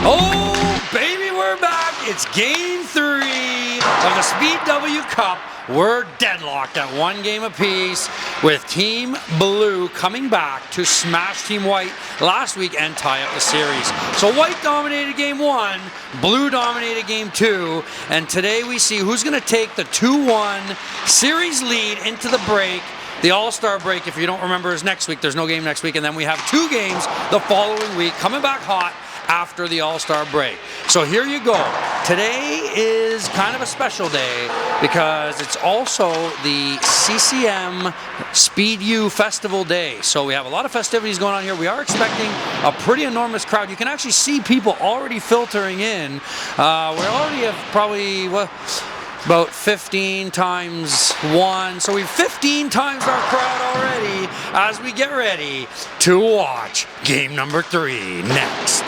Oh, baby, we're back. It's game 3 of the Speed W Cup. We're deadlocked at 1 game apiece with Team Blue coming back to smash Team White last week and tie up the series. So White dominated game 1, Blue dominated game 2, and today we see who's going to take the 2-1 series lead into the break. The All-Star break, if you don't remember, is next week. There's no game next week, and then we have 2 games the following week coming back hot after the All-Star break. So here you go. Today is kind of a special day because it's also the CCM Speed U Festival Day. So we have a lot of festivities going on here. We are expecting a pretty enormous crowd. You can actually see people already filtering in. We already have probably about 15 times 1. So we've 15 times our crowd already as we get ready to watch game number 3 next.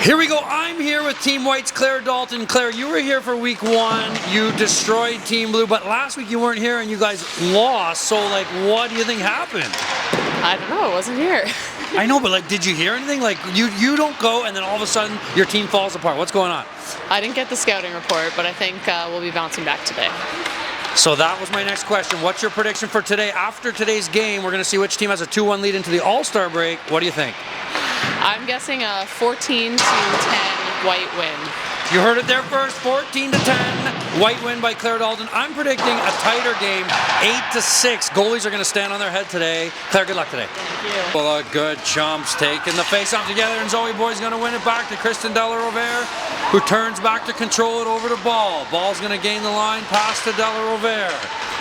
Here we go. I'm here with Team White's Claire Dalton. Claire, you were here for week 1. You destroyed Team Blue, but last week you weren't here and you guys lost. So, like, what do you think happened? I don't know. I wasn't here. I know, but like, did you hear anything? Like, you don't go and then all of a sudden your team falls apart. What's going on? I didn't get the scouting report, but I think we'll be bouncing back today. So that was my next question. What's your prediction for today? After today's game, we're going to see which team has a 2-1 lead into the All-Star break. What do you think? I'm guessing a 14-10 White win. You heard it there first, 14-10, White win by Claire Dalton. I'm predicting a tighter game, 8-6. Goalies are going to stand on their head today. Claire, good luck today. Thank you. Well, good chumps taking the face-off together, and Zoe Boy's going to win it back to Kristen Della Rovere, who turns back to control it over to Ball. Ball's going to gain the line, pass to Della Rovere.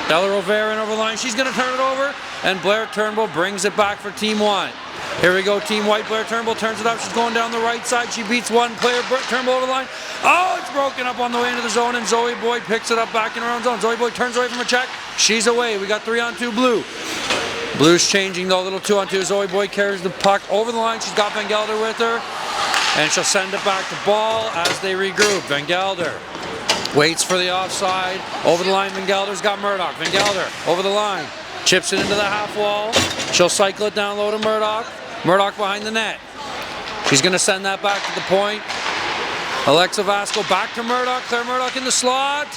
Della Rovere in over the line. She's going to turn it over, and Blair Turnbull brings it back for Team White. Here we go, Team White. Blair Turnbull turns it up. She's going down the right side. She beats one player. Turnbull over the line. Oh, it's broken up on the way into the zone, and Zoe Boyd picks it up back in her own zone. Zoe Boyd turns away from her check. She's away. We got 3-on-2 Blue. Blue's changing, though, a little 2-on-2. Zoe Boyd carries the puck over the line. She's got Van Gelder with her, and she'll send it back to Ball as they regroup. Van Gelder waits for the offside. Over the line, Van Gelder's got Murdoch. Van Gelder over the line. Chips it into the half wall. She'll cycle it down low to Murdoch. Murdoch behind the net. She's going to send that back to the point. Alexa Vasco back to Murdoch. Claire Murdoch in the slot.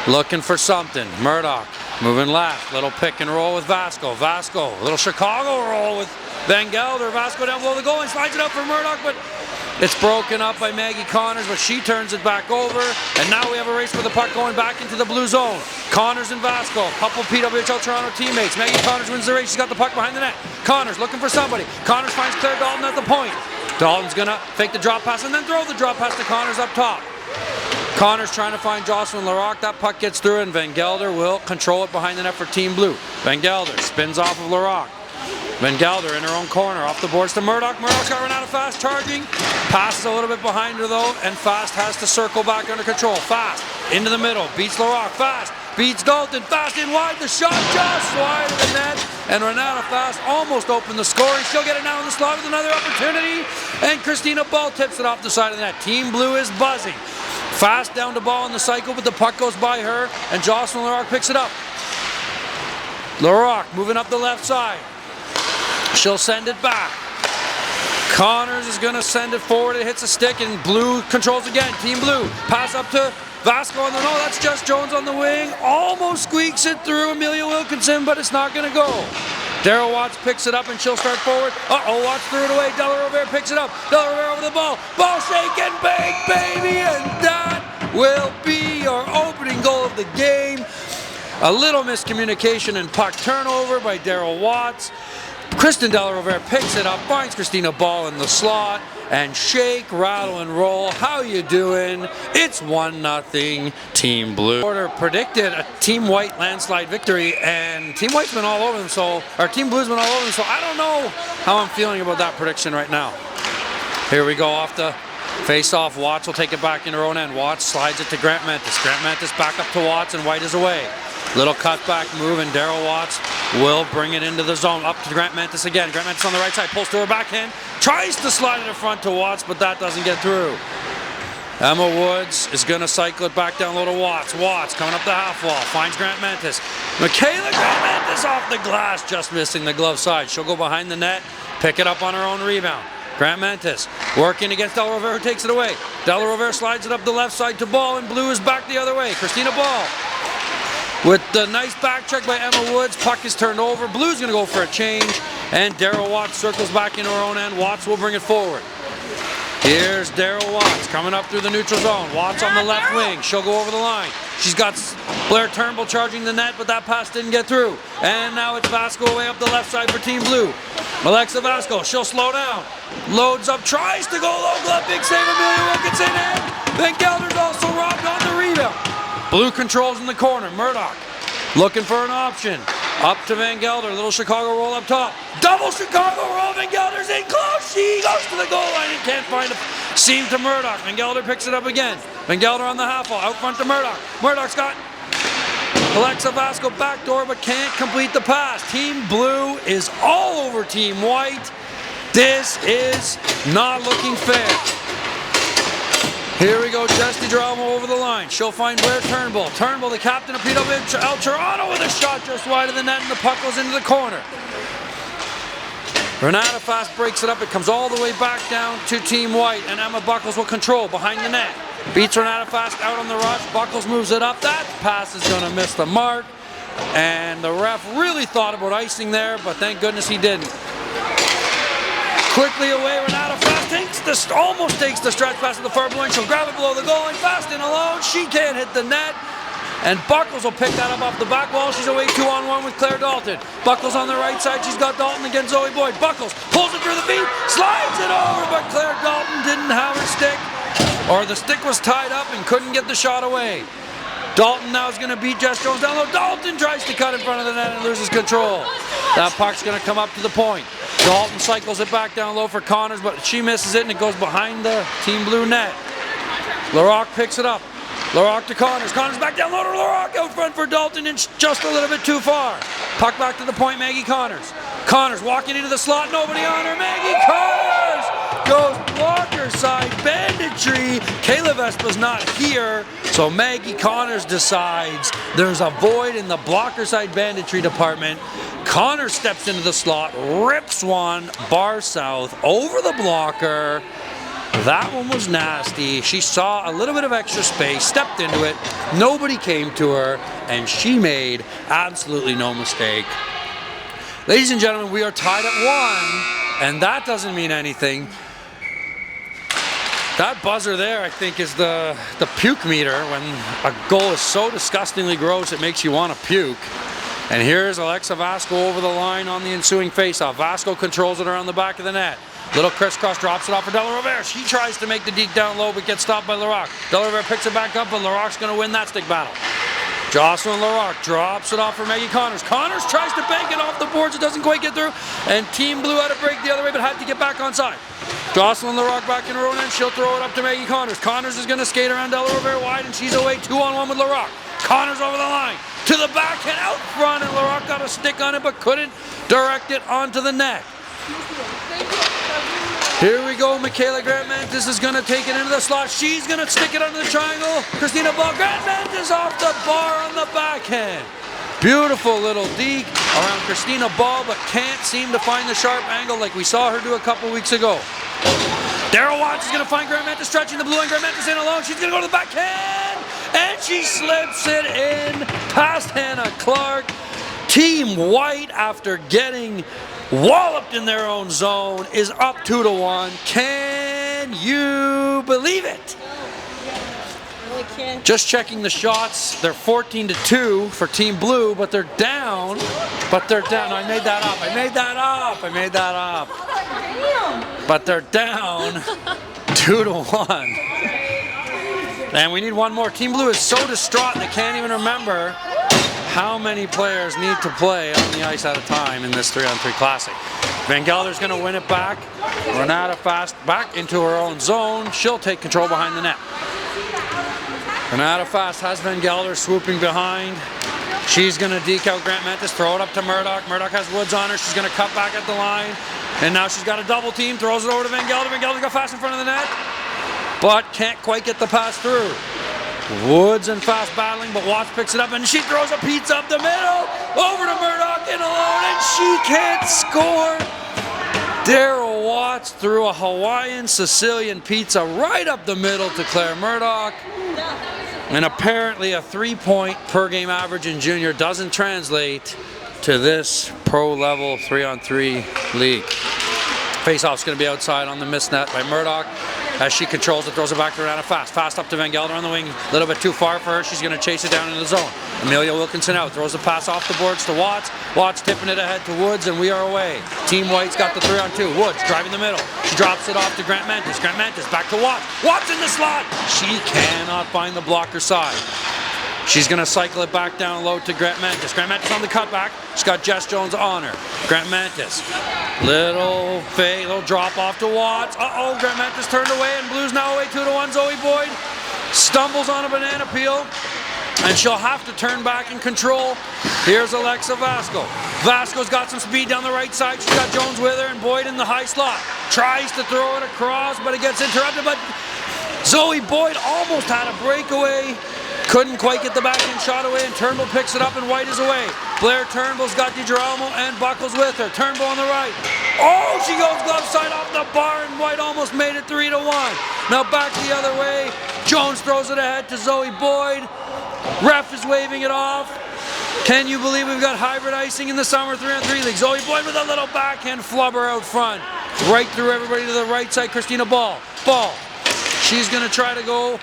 Looking for something. Murdoch moving left. Little pick and roll with Vasco. Vasco, little Chicago roll with Van Gelder. Vasco down below the goal and slides it up for Murdoch, but it's broken up by Maggie Connors, but she turns it back over. And now we have a race for the puck going back into the blue zone. Connors and Vasco, couple PWHL Toronto teammates. Maggie Connors wins the race. She's got the puck behind the net. Connors looking for somebody. Connors finds Claire Dalton at the point. Dalton's going to fake the drop pass and then throw the drop pass to Connors up top. Connors trying to find Jocelyn Larocque. That puck gets through, and Van Gelder will control it behind the net for Team Blue. Van Gelder spins off of Larocque. Van Gelder in her own corner, off the boards to Murdoch. Murdoch's got run out of Fast charging. Passes a little bit behind her though, and Fast has to circle back under control. Fast into the middle, beats Larocque. Fast beats Dalton. Fast in wide, the shot just wide of the net, and Renata Fast almost opened the scoring. She'll get it now in the slot with another opportunity, and Christina Ball tips it off the side of the net. Team Blue is buzzing. Fast down to Ball in the cycle, but the puck goes by her, and Jocelyn Larocque picks it up. Larocque moving up the left side. She'll send it back. Connors is going to send it forward. It hits a stick, and Blue controls again. Team Blue pass up to Vasco on the no. That's just Jones on the wing. Almost squeaks it through Amelia Wilkinson, but it's not going to go. Daryl Watts picks it up, and she'll start forward. Watts threw it away. Della Rovere picks it up. Della Rovere over the ball. Ball shaking, big baby, and that will be your opening goal of the game. A little miscommunication and puck turnover by Daryl Watts. Kristen Della Rovere picks it up, finds Christina Ball in the slot, and shake, rattle, and roll. How you doing? It's 1-0 Team Blue. Order predicted a Team White landslide victory, and Team White's been all over them, Team Blue's been all over them, so I don't know how I'm feeling about that prediction right now. Here we go off the face-off. Watts will take it back in her own end. Watts slides it to Grant Mentis. Grant Mentis back up to Watts, and White is away. Little cutback move, and Daryl Watts will bring it into the zone. Up to Grant Mentis again. Grant Mentis on the right side, pulls to her backhand, tries to slide it in front to Watts, but that doesn't get through. Emma Woods is going to cycle it back down low to Watts. Watts coming up the half wall, finds Grant Mentis. Michaela Grant Mentis off the glass, just missing the glove side. She'll go behind the net, pick it up on her own rebound. Grant Mantis working against Del Rivera, who takes it away. Del Rivera slides it up the left side to Ball, and Blue is back the other way. Christina Ball with the nice back check by Emma Woods. Puck is turned over. Blue's going to go for a change, and Daryl Watts circles back into her own end. Watts will bring it forward. Here's Daryl Watts coming up through the neutral zone. Watts on the left wing. She'll go over the line. She's got Blair Turnbull charging the net, but that pass didn't get through. And now it's Vasco away up the left side for Team Blue. Alexa Vasco, she'll slow down. Loads up, tries to go low glove. Big save, Amelia Wilkinson, and then Gelder's also robbed on the rebound. Blue controls in the corner. Murdoch looking for an option. Up to Van Gelder, little Chicago roll up top. Double Chicago roll, Van Gelder's in close. She goes to the goal line and can't find a seam to Murdoch. Van Gelder picks it up again. Van Gelder on the half wall, out front to Murdoch. Murdoch's got Alexa Vasco backdoor, but can't complete the pass. Team Blue is all over Team White. This is not looking fair. Here we go, Jessie Drama over the line. She'll find Blair Turnbull. Turnbull, the captain of PWL Toronto, with a shot just wide of the net, and the puck goes into the corner. Renata Fast breaks it up. It comes all the way back down to Team White, and Emma Buckles will control behind the net. Beats Renata Fast out on the rush. Buckles moves it up. That pass is going to miss the mark, and the ref really thought about icing there, but thank goodness he didn't. Quickly away, Renata Fast almost takes the stretch pass to the far blue, and she'll grab it below the goal line. Fast in alone, she can't hit the net, and Buckles will pick that up off the back wall. She's away 2-on-1 with Claire Dalton. Buckles on the right side, she's got Dalton against Zoe Boyd. Buckles pulls it through the feet, slides it over, but Claire Dalton didn't have her stick, or the stick was tied up and couldn't get the shot away. Dalton now is going to beat Jess Jones down low. Dalton tries to cut in front of the net and loses control. That puck's going to come up to the point. Dalton cycles it back down low for Connors, but she misses it and it goes behind the Team Blue net. LaRock picks it up. LaRock to Connors. Connors back down low to LaRock, out front for Dalton, and just a little bit too far. Puck back to the point, Maggie Connors. Connors walking into the slot, nobody on her. Maggie Connors goes blocker side banditry. Kayla Vespa's not here, so Maggie Connors decides there's a void in the blocker side banditry department. Connors steps into the slot, rips one bar south over the blocker. That one was nasty. She saw a little bit of extra space, stepped into it, nobody came to her, and she made absolutely no mistake. Ladies and gentlemen, we are tied at 1, and that doesn't mean anything. That buzzer there, I think, is the puke meter. When a goal is so disgustingly gross, it makes you want to puke. And here's Alexa Vasco over the line on the ensuing faceoff. Vasco controls it around the back of the net. Little crisscross, drops it off for Della Rivera. She tries to make the deke down low, but gets stopped by LaRock. Della Rivera picks it back up, but LaRock's going to win that stick battle. Jocelyn LaRock drops it off for Maggie Connors. Connors tries to bank it off the boards. It doesn't quite get through. And Team Blue had to break the other way, but had to get back on side. Jocelyn LaRock back in her own end. She'll throw it up to Maggie Connors. Connors is going to skate around Della Rivera wide, and she's away 2-on-1 with LaRock. Connors over the line. To the backhand out front, and LaRock got a stick on it, but couldn't direct it onto the net. Here we go, Michaela Grant Mantis is going to take it into the slot. She's going to stick it under the triangle. Christina Ball, Grant Mantis off the bar on the backhand. Beautiful little deke around Christina Ball, but can't seem to find the sharp angle like we saw her do a couple weeks ago. Daryl Watts is going to find Grant Mantis stretching the blue, and Grant Mantis in alone. She's going to go to the backhand, and she slips it in past Hannah Clark. Team White, after getting walloped in their own zone, is up 2-1. Can you believe it? Just checking the shots, they're 14-2 for Team Blue, but they're down. I made that up. But they're down 2-1. And we need one more. Team Blue is so distraught they can't even remember how many players need to play on the ice at a time in this 3-on-3 Classic. Van Gelder's going to win it back. Renata Fast back into her own zone. She'll take control behind the net. Renata Fast has Van Gelder swooping behind. She's going to deke out Grant Mantis, throw it up to Murdoch. Murdoch has Woods on her. She's going to cut back at the line. And now she's got a double team, throws it over to Van Gelder. Van Gelder got Fast in front of the net, but can't quite get the pass through. Woods and Fast battling, but Watts picks it up, and she throws a pizza up the middle, over to Murdoch in alone, and she can't score. Daryl Watts Watts threw a Hawaiian Sicilian pizza right up the middle to Claire Murdoch. And apparently a 3-point per game average in junior doesn't translate to this pro level 3-on-3 league. Face-off's going to be outside on the missed net by Murdoch. As she controls it, throws it back to Renata Fast. Fast up to Van Gelder on the wing. A little bit too far for her. She's going to chase it down in the zone. Amelia Wilkinson out. Throws the pass off the boards to Watts. Watts tipping it ahead to Woods, and we are away. Team White's got the 3-on-2. Woods driving the middle. She drops it off to Grant Mantis. Grant Mantis back to Watts. Watts in the slot. She cannot find the blocker side. She's going to cycle it back down low to Grant Mantis. Grant Mantis on the cutback. She's got Jess Jones on her. Grant Mantis. Little fade, little drop off to Watts. Uh-oh, Grant Mantis turned away, and Blues now away 2-1. Zoe Boyd stumbles on a banana peel, and she'll have to turn back and control. Here's Alexa Vasco. Vasco's got some speed down the right side. She's got Jones with her, and Boyd in the high slot. Tries to throw it across, but it gets interrupted. But Zoe Boyd almost had a breakaway. Couldn't quite get the backhand shot away, and Turnbull picks it up, and White is away. Blair Turnbull's got DiGirolamo and Buckles with her. Turnbull on the right. Oh, she goes glove side off the bar, and White almost made it 3-1. Now back the other way. Jones throws it ahead to Zoe Boyd. Ref is waving it off. Can you believe we've got hybrid icing in the summer 3-on-3 league? Zoe Boyd with a little backhand flubber out front. Right through everybody to the right side. Christina Ball. She's going to try to go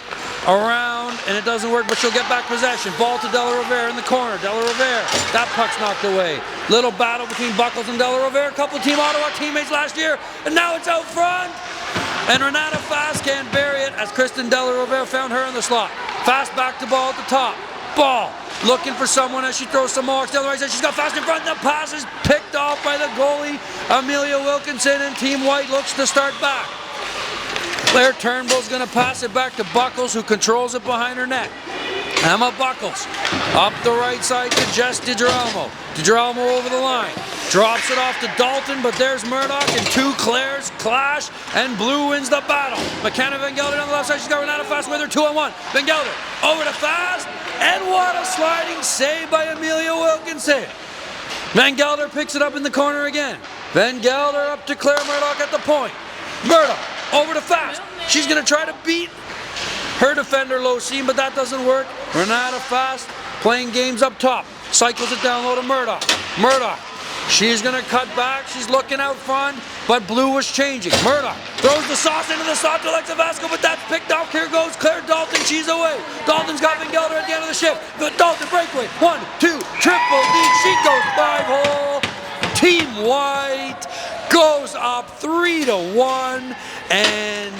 around, and it doesn't work, but she'll get back possession. Ball to Della Rovere in the corner. Della Rovere, that puck's knocked away. Little battle between Buckles and Della Rovere. A couple of Team Ottawa teammates last year, and now it's out front. And Renata Fast can't bury it as Kristen Della Rovere found her in the slot. Fast back to Ball at the top. Ball looking for someone as she throws some more. Down the right side, she's got Fast in front. The pass is picked off by the goalie, Amelia Wilkinson, and Team White looks to start back. Claire Turnbull's going to pass it back to Buckles, who controls it behind her net. Emma Buckles up the right side to Jess DiGirolamo. DiGirolamo over the line. Drops it off to Dalton, but there's Murdoch, and two Claires clash, and Blue wins the battle. McKenna Van Gelder on the left side. She's got Renata Fast with her 2-on-1. Van Gelder over to Fast, and what a sliding save by Amelia Wilkinson. Van Gelder picks it up in the corner again. Van Gelder up to Claire Murdoch at the point. Murdoch over to Fast. She's going to try to beat her defender low seam, but that doesn't work. Renata Fast playing games up top. Cycles it down low to Murdoch. Murdoch, she's going to cut back. She's looking out front, but Blue was changing. Murdoch throws the sauce into the slot to Alexa Vasco, but that's picked off. Here goes Claire Dalton. She's away. Dalton's got Van Gelder at the end of the shift. But Dalton breakaway. 1, 2, triple D. She goes 5-hole. Team White goes up 3-1, and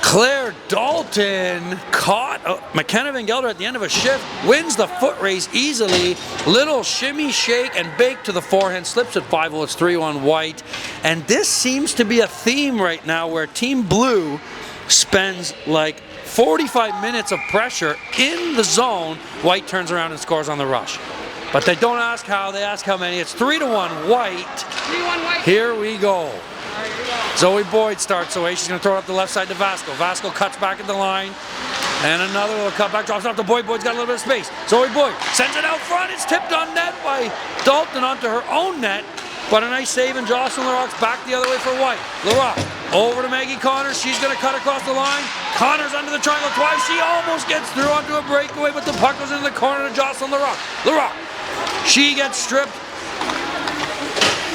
Claire Dalton caught McKenna Van Gelder at the end of a shift, wins the foot race easily. Little shimmy, shake, and bake to the forehand, slips at 5-0. It's 3-1 White. And this seems to be a theme right now where Team Blue spends like 45 minutes of pressure in the zone. White turns around and scores on the rush. But they don't ask how, they ask how many. It's 3-1 White. 3-1 White. Here we go. Zoe Boyd starts away. She's going to throw it up the left side to Vasco. Vasco cuts back at the line. And another little cutback, drops it off to Boyd. Boyd's got a little bit of space. Zoe Boyd sends it out front. It's tipped on net by Dalton onto her own net. But a nice save, and Jocelyn Larocque's back the other way for White. Larocque over to Maggie Connors. She's going to cut across the line. Connors under the triangle twice. She almost gets through onto a breakaway, but the puck goes into the corner to Jocelyn Larocque. Larocque, she gets stripped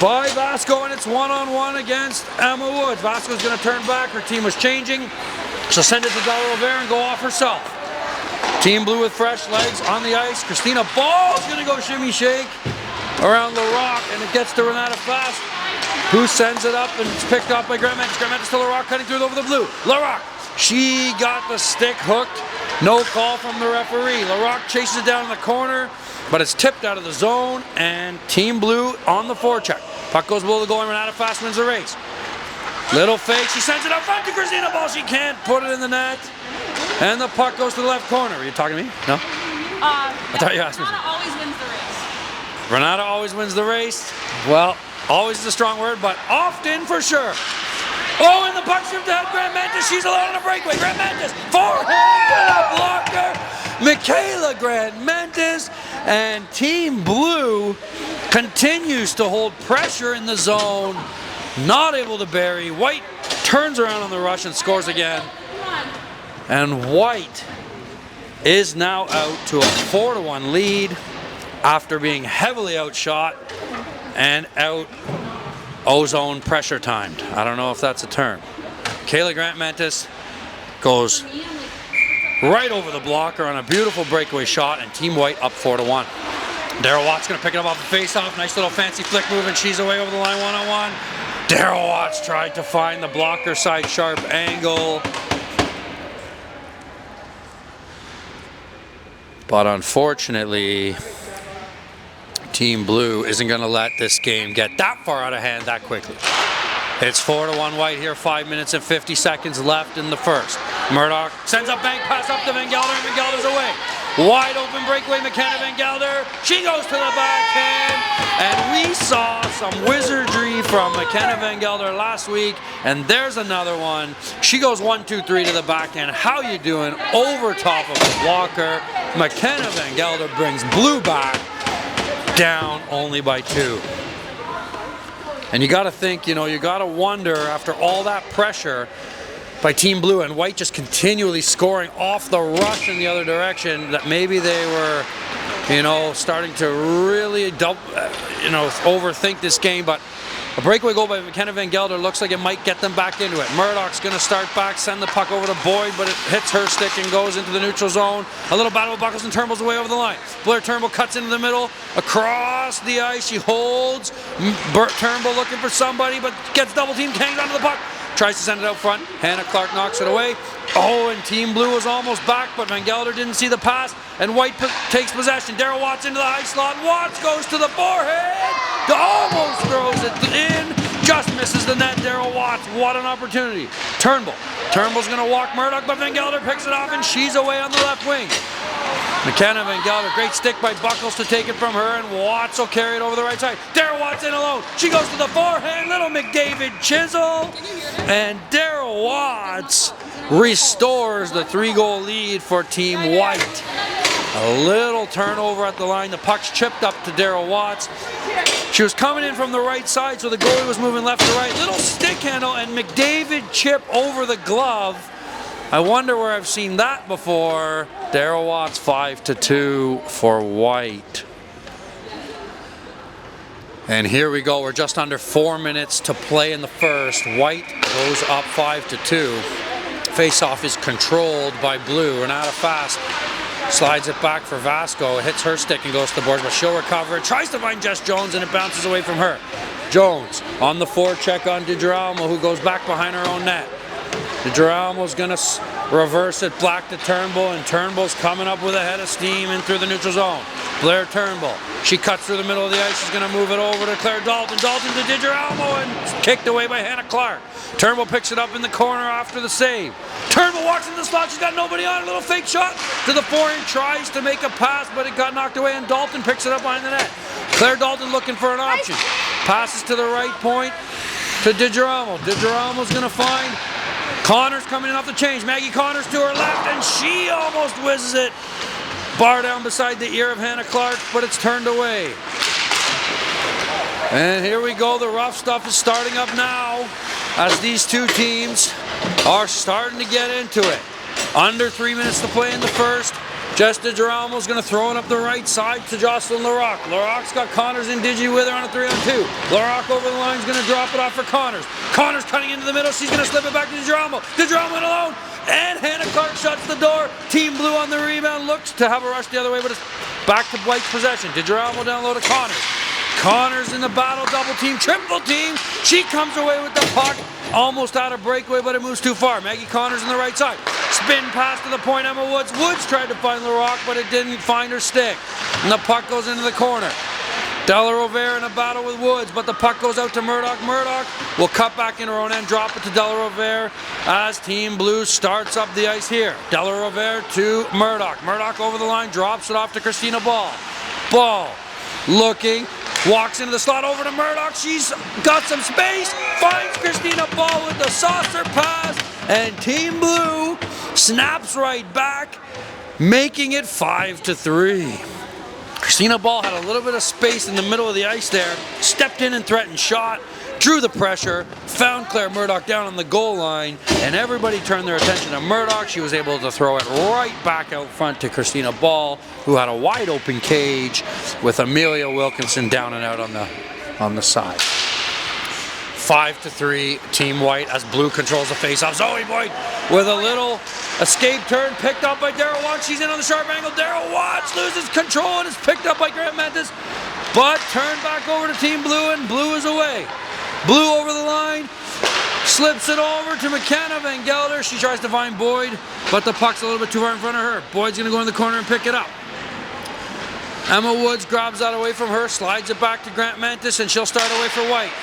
by Vasco, and it's 1-on-1 against Emma Woods. Vasco's going to turn back. Her team was changing. She'll send it to Della Rovere and go off herself. Team Blue with fresh legs on the ice. Christina Ball's going to go shimmy shake around Larocque, and it gets to Renata Fast, who sends it up, and it's picked up by Grant Mantis. Grant Mantis to Larocque, cutting through over the Blue. Larocque, she got the stick hooked. No call from the referee. Larocque chases it down in the corner, but it's tipped out of the zone, and Team Blue on the forecheck. Puck goes below the goal, and Renata Fast wins the race. Little fake, she sends it up front to Christina Ball. She can't put it in the net, and the puck goes to the left corner. Are you talking to me? No? I thought you asked me. Renata always wins the race. Renata always wins the race. Well, always is a strong word, but often for sure. Oh, and the puck shift to Grant Mantis. She's alone on a breakaway. Grant Mantis, forehand to the blocker. Michaela Grant Mantis, and Team Blue continues to hold pressure in the zone. not able to bury. White turns around on the rush and scores again. And White is now out to a 4-1 lead after being heavily outshot and out ozone pressure timed. I don't know if that's a term. Kayla Grant-Mentis goes right over the blocker on a beautiful breakaway shot, and Team White up 4-1. Daryl Watts going to pick it up off the face-off. Nice little fancy flick move, and she's away over the line one-on-one. Daryl Watts tried to find the blocker side sharp angle, but unfortunately, Team Blue isn't going to let this game get that far out of hand that quickly. It's 4-1 White here, 5 minutes and 50 seconds left in the first. Murdoch sends a bank pass up to Van Gelder, and Van Gelder's away. Wide open breakaway, McKenna Van Gelder. She goes to the backhand, and we saw some wizardry from McKenna Van Gelder last week, and there's another one. She goes 1-2-3 to the backhand. How you doing? Over top of the blocker. McKenna Van Gelder brings Blue back, down only by 2. And you got to think, you got to wonder after all that pressure by Team Blue and White just continually scoring off the rush in the other direction, that maybe they were, starting to really overthink this game. But a breakaway goal by McKenna Van Gelder looks like it might get them back into it. Murdoch's going to start back, send the puck over to Boyd, but it hits her stick and goes into the neutral zone. A little battle with Buckles, and Turnbull's away over the line. Blair Turnbull cuts into the middle, across the ice. She holds. Turnbull looking for somebody, but gets double teamed, hangs onto the puck. Tries to send it out front. Hannah Clark knocks it away. Oh, and Team Blue was almost back, but Van Gelder didn't see the pass, and White takes possession. Daryl Watts into the high slot. Watts goes to the forehead. Almost throws it in. Just misses the net. Daryl Watts, what an opportunity. Turnbull's going to walk Murdoch, but Van Gelder picks it off, and she's away on the left wing. McKenna Van Gelder, great stick by Buckles to take it from her, and Watts will carry it over the right side. Daryl Watts in alone. She goes to the forehand. Little McDavid chisel. And Daryl Watts restores the 3-goal lead for Team White. A little turnover at the line. The puck's chipped up to Daryl Watts. She was coming in from the right side, so the goalie was moving left to right. Little stick handle, and McDavid chip over the glove. I wonder where I've seen that before. Daryl Watts 5-2 for White. And here we go. We're just under 4 minutes to play in the first. White goes up 5-2. Face-off is controlled by Blue. Renata Fast slides it back for Vasco. It hits her stick and goes to the boards, but she'll recover. It tries to find Jess Jones, and it bounces away from her. Jones on the forecheck on DiGirolamo, who goes back behind her own net. DiGirolamo's going to reverse it back to Turnbull, and Turnbull's coming up with a head of steam in through the neutral zone. Blair Turnbull, she cuts through the middle of the ice. She's going to move it over to Claire Dalton. Dalton to DiGirolamo, and kicked away by Hannah Clark. Turnbull picks it up in the corner after the save. Turnbull walks in the slot. She's got nobody on. A little fake shot to the forehand. Tries to make a pass, but it got knocked away, and Dalton picks it up behind the net. Claire Dalton looking for an option. Passes to the right point to DiGirolamo. DiGiramo's going to find Connors coming in off the change. Maggie Connors to her left, and she almost whizzes it. Bar down beside the ear of Hannah Clark, but it's turned away. And here we go. The rough stuff is starting up now as these two teams are starting to get into it. Under 3 minutes to play in the first. Jess DiGiramo's going to throw it up the right side to Jocelyn Larocque. Larocque's got Connors and Digi with her on a 3-on-2. Larocque over the line is going to drop it off for Connors. Connors cutting into the middle. She's going to slip it back to DiGirolamo. DiGirolamo in alone. And Hannah Clark shuts the door. Team Blue on the rebound. Looks to have a rush the other way, but it's back to White's possession. DiGirolamo down low to Connors. Connors in the battle, double team, triple team. She comes away with the puck. Almost out of breakaway, but it moves too far. Maggie Connors on the right side. Spin pass to the point, Emma Woods. Woods tried to find Larocque, but it didn't find her stick. And the puck goes into the corner. Della Rovere in a battle with Woods, but the puck goes out to Murdoch. Murdoch will cut back in her own end, drop it to Della Rovere as Team Blue starts up the ice here. Della Rovere to Murdoch. Murdoch over the line, drops it off to Christina Ball. Ball looking, walks into the slot over to Murdoch. She's got some space, finds Christina Ball with the saucer pass, and Team Blue snaps right back, making it 5-3. Christina Ball had a little bit of space in the middle of the ice there, stepped in and threatened shot, drew the pressure, found Claire Murdoch down on the goal line, and everybody turned their attention to Murdoch. She was able to throw it right back out front to Christina Ball, who had a wide open cage with Amelia Wilkinson down and out on the side. 5-3, Team White as Blue controls the face-off. Zoe Boyd with a little escape turn, picked up by Daryl Watts. She's in on the sharp angle. Daryl Watts loses control and is picked up by Grant Mantis, but turned back over to Team Blue, and Blue is away. Blue over the line, slips it over to McKenna Van Gelder. She tries to find Boyd, but the puck's a little bit too far in front of her. Boyd's going to go in the corner and pick it up. Emma Woods grabs that away from her, slides it back to Grant Mantis, and she'll start away for White.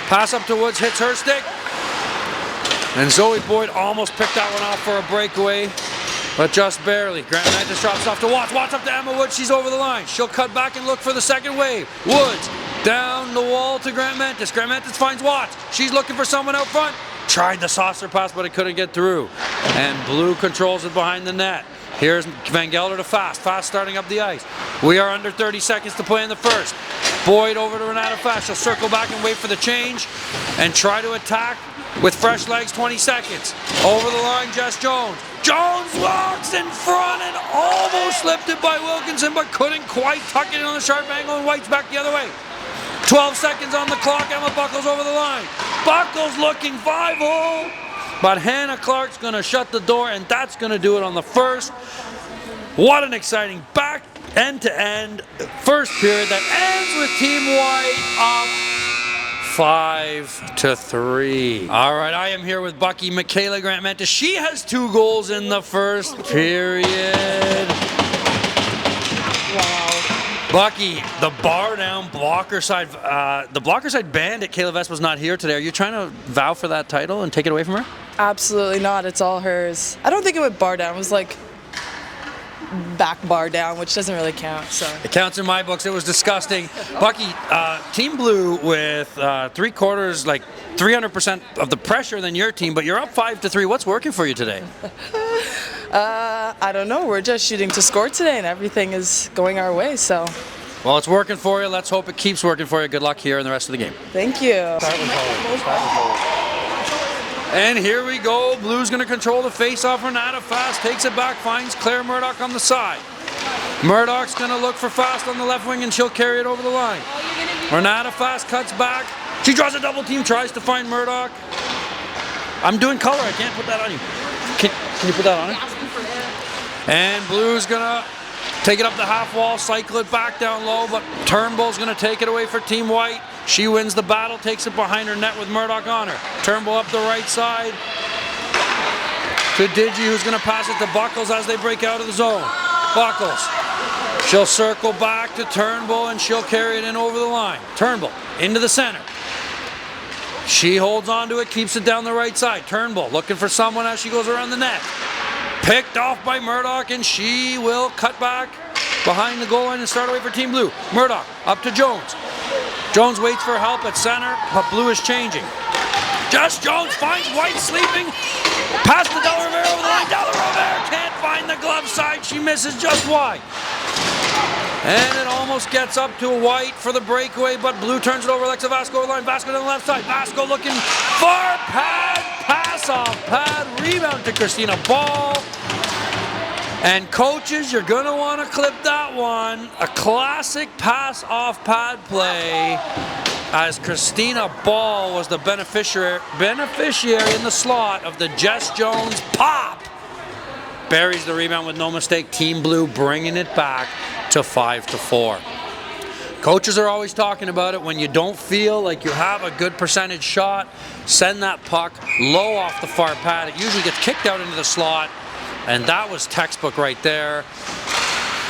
Pass up to Woods, hits her stick. And Zoe Boyd almost picked that one off for a breakaway, but just barely. Grant Mantis drops off to Watts. Watts up to Emma Woods. She's over the line. She'll cut back and look for the second wave. Woods down the wall to Grant Mantis. Grant Mantis finds Watts. She's looking for someone out front. Tried the saucer pass, but it couldn't get through. And Blue controls it behind the net. Here's Van Gelder to Fast. Fast starting up the ice. We are under 30 seconds to play in the first. Boyd over to Renata Fast. She'll circle back and wait for the change and try to attack with fresh legs. 20 seconds. Over the line, Jess Jones. Jones walks in front and almost slipped it by Wilkinson, but couldn't quite tuck it in on the sharp angle, and White's back the other way. 12 seconds on the clock. Emma Buckles over the line. Buckles looking 5-hole. But Hannah Clark's going to shut the door, and that's going to do it on the first. What an exciting back end-to-end first period that ends with Team White up 5-3. All right, I am here with Bucky Michaela Grant Mantis. She has 2 goals in the first period. Wow. Bucky, the bar down blocker side, the blocker side bandit, Kayla Vespa's not here today. Are you trying to vow for that title and take it away from her? Absolutely not. It's all hers. I don't think it went bar down. It was like back bar down, which doesn't really count. So it counts in my books. It was disgusting. Bucky, Team Blue with 3/4, like 300% of the pressure than your team, but you're up 5-3. What's working for you today? I don't know. We're just shooting to score today, and everything is going our way. So well, it's working for you. Let's hope it keeps working for you. Good luck here in the rest of the game. thank you. And here we go. Blue's going to control the face-off. Renata Fast takes it back, finds Claire Murdoch on the side. Murdoch's going to look for Fast on the left wing, and she'll carry it over the line. Renata Fast cuts back. She draws a double team, tries to find Murdoch. I'm doing color. I can't put that on you. Can you put that on it? And Blue's going to take it up the half wall, cycle it back down low, but Turnbull's going to take it away for Team White. She wins the battle, takes it behind her net with Murdoch on her. Turnbull up the right side to Digi, who's going to pass it to Buckles as they break out of the zone. Buckles. She'll circle back to Turnbull, and she'll carry it in over the line. Turnbull into the center. She holds on to it, keeps it down the right side. Turnbull looking for someone as she goes around the net. Picked off by Murdoch, and she will cut back behind the goal line and start away for Team Blue. Murdoch up to Jones. Jones waits for help at center, but Blue is changing. Just Jones finds White sleeping. Pass to Della Rivera over the line. Della Rivera can't find the glove side. She misses just wide. And it almost gets up to White for the breakaway, but Blue turns it over. Alexa Vasco over the line. Vasco to the left side. Vasco looking for pad. Pass off pad. Rebound to Christina Ball. And coaches, you're going to want to clip that one. A classic pass off pad play as Christina Ball was the beneficiary in the slot of the Jess Jones pop. Buries the rebound with no mistake. Team Blue bringing it back to 5-4. Coaches are always talking about it. When you don't feel like you have a good percentage shot, send that puck low off the far pad. It usually gets kicked out into the slot. And that was textbook right there.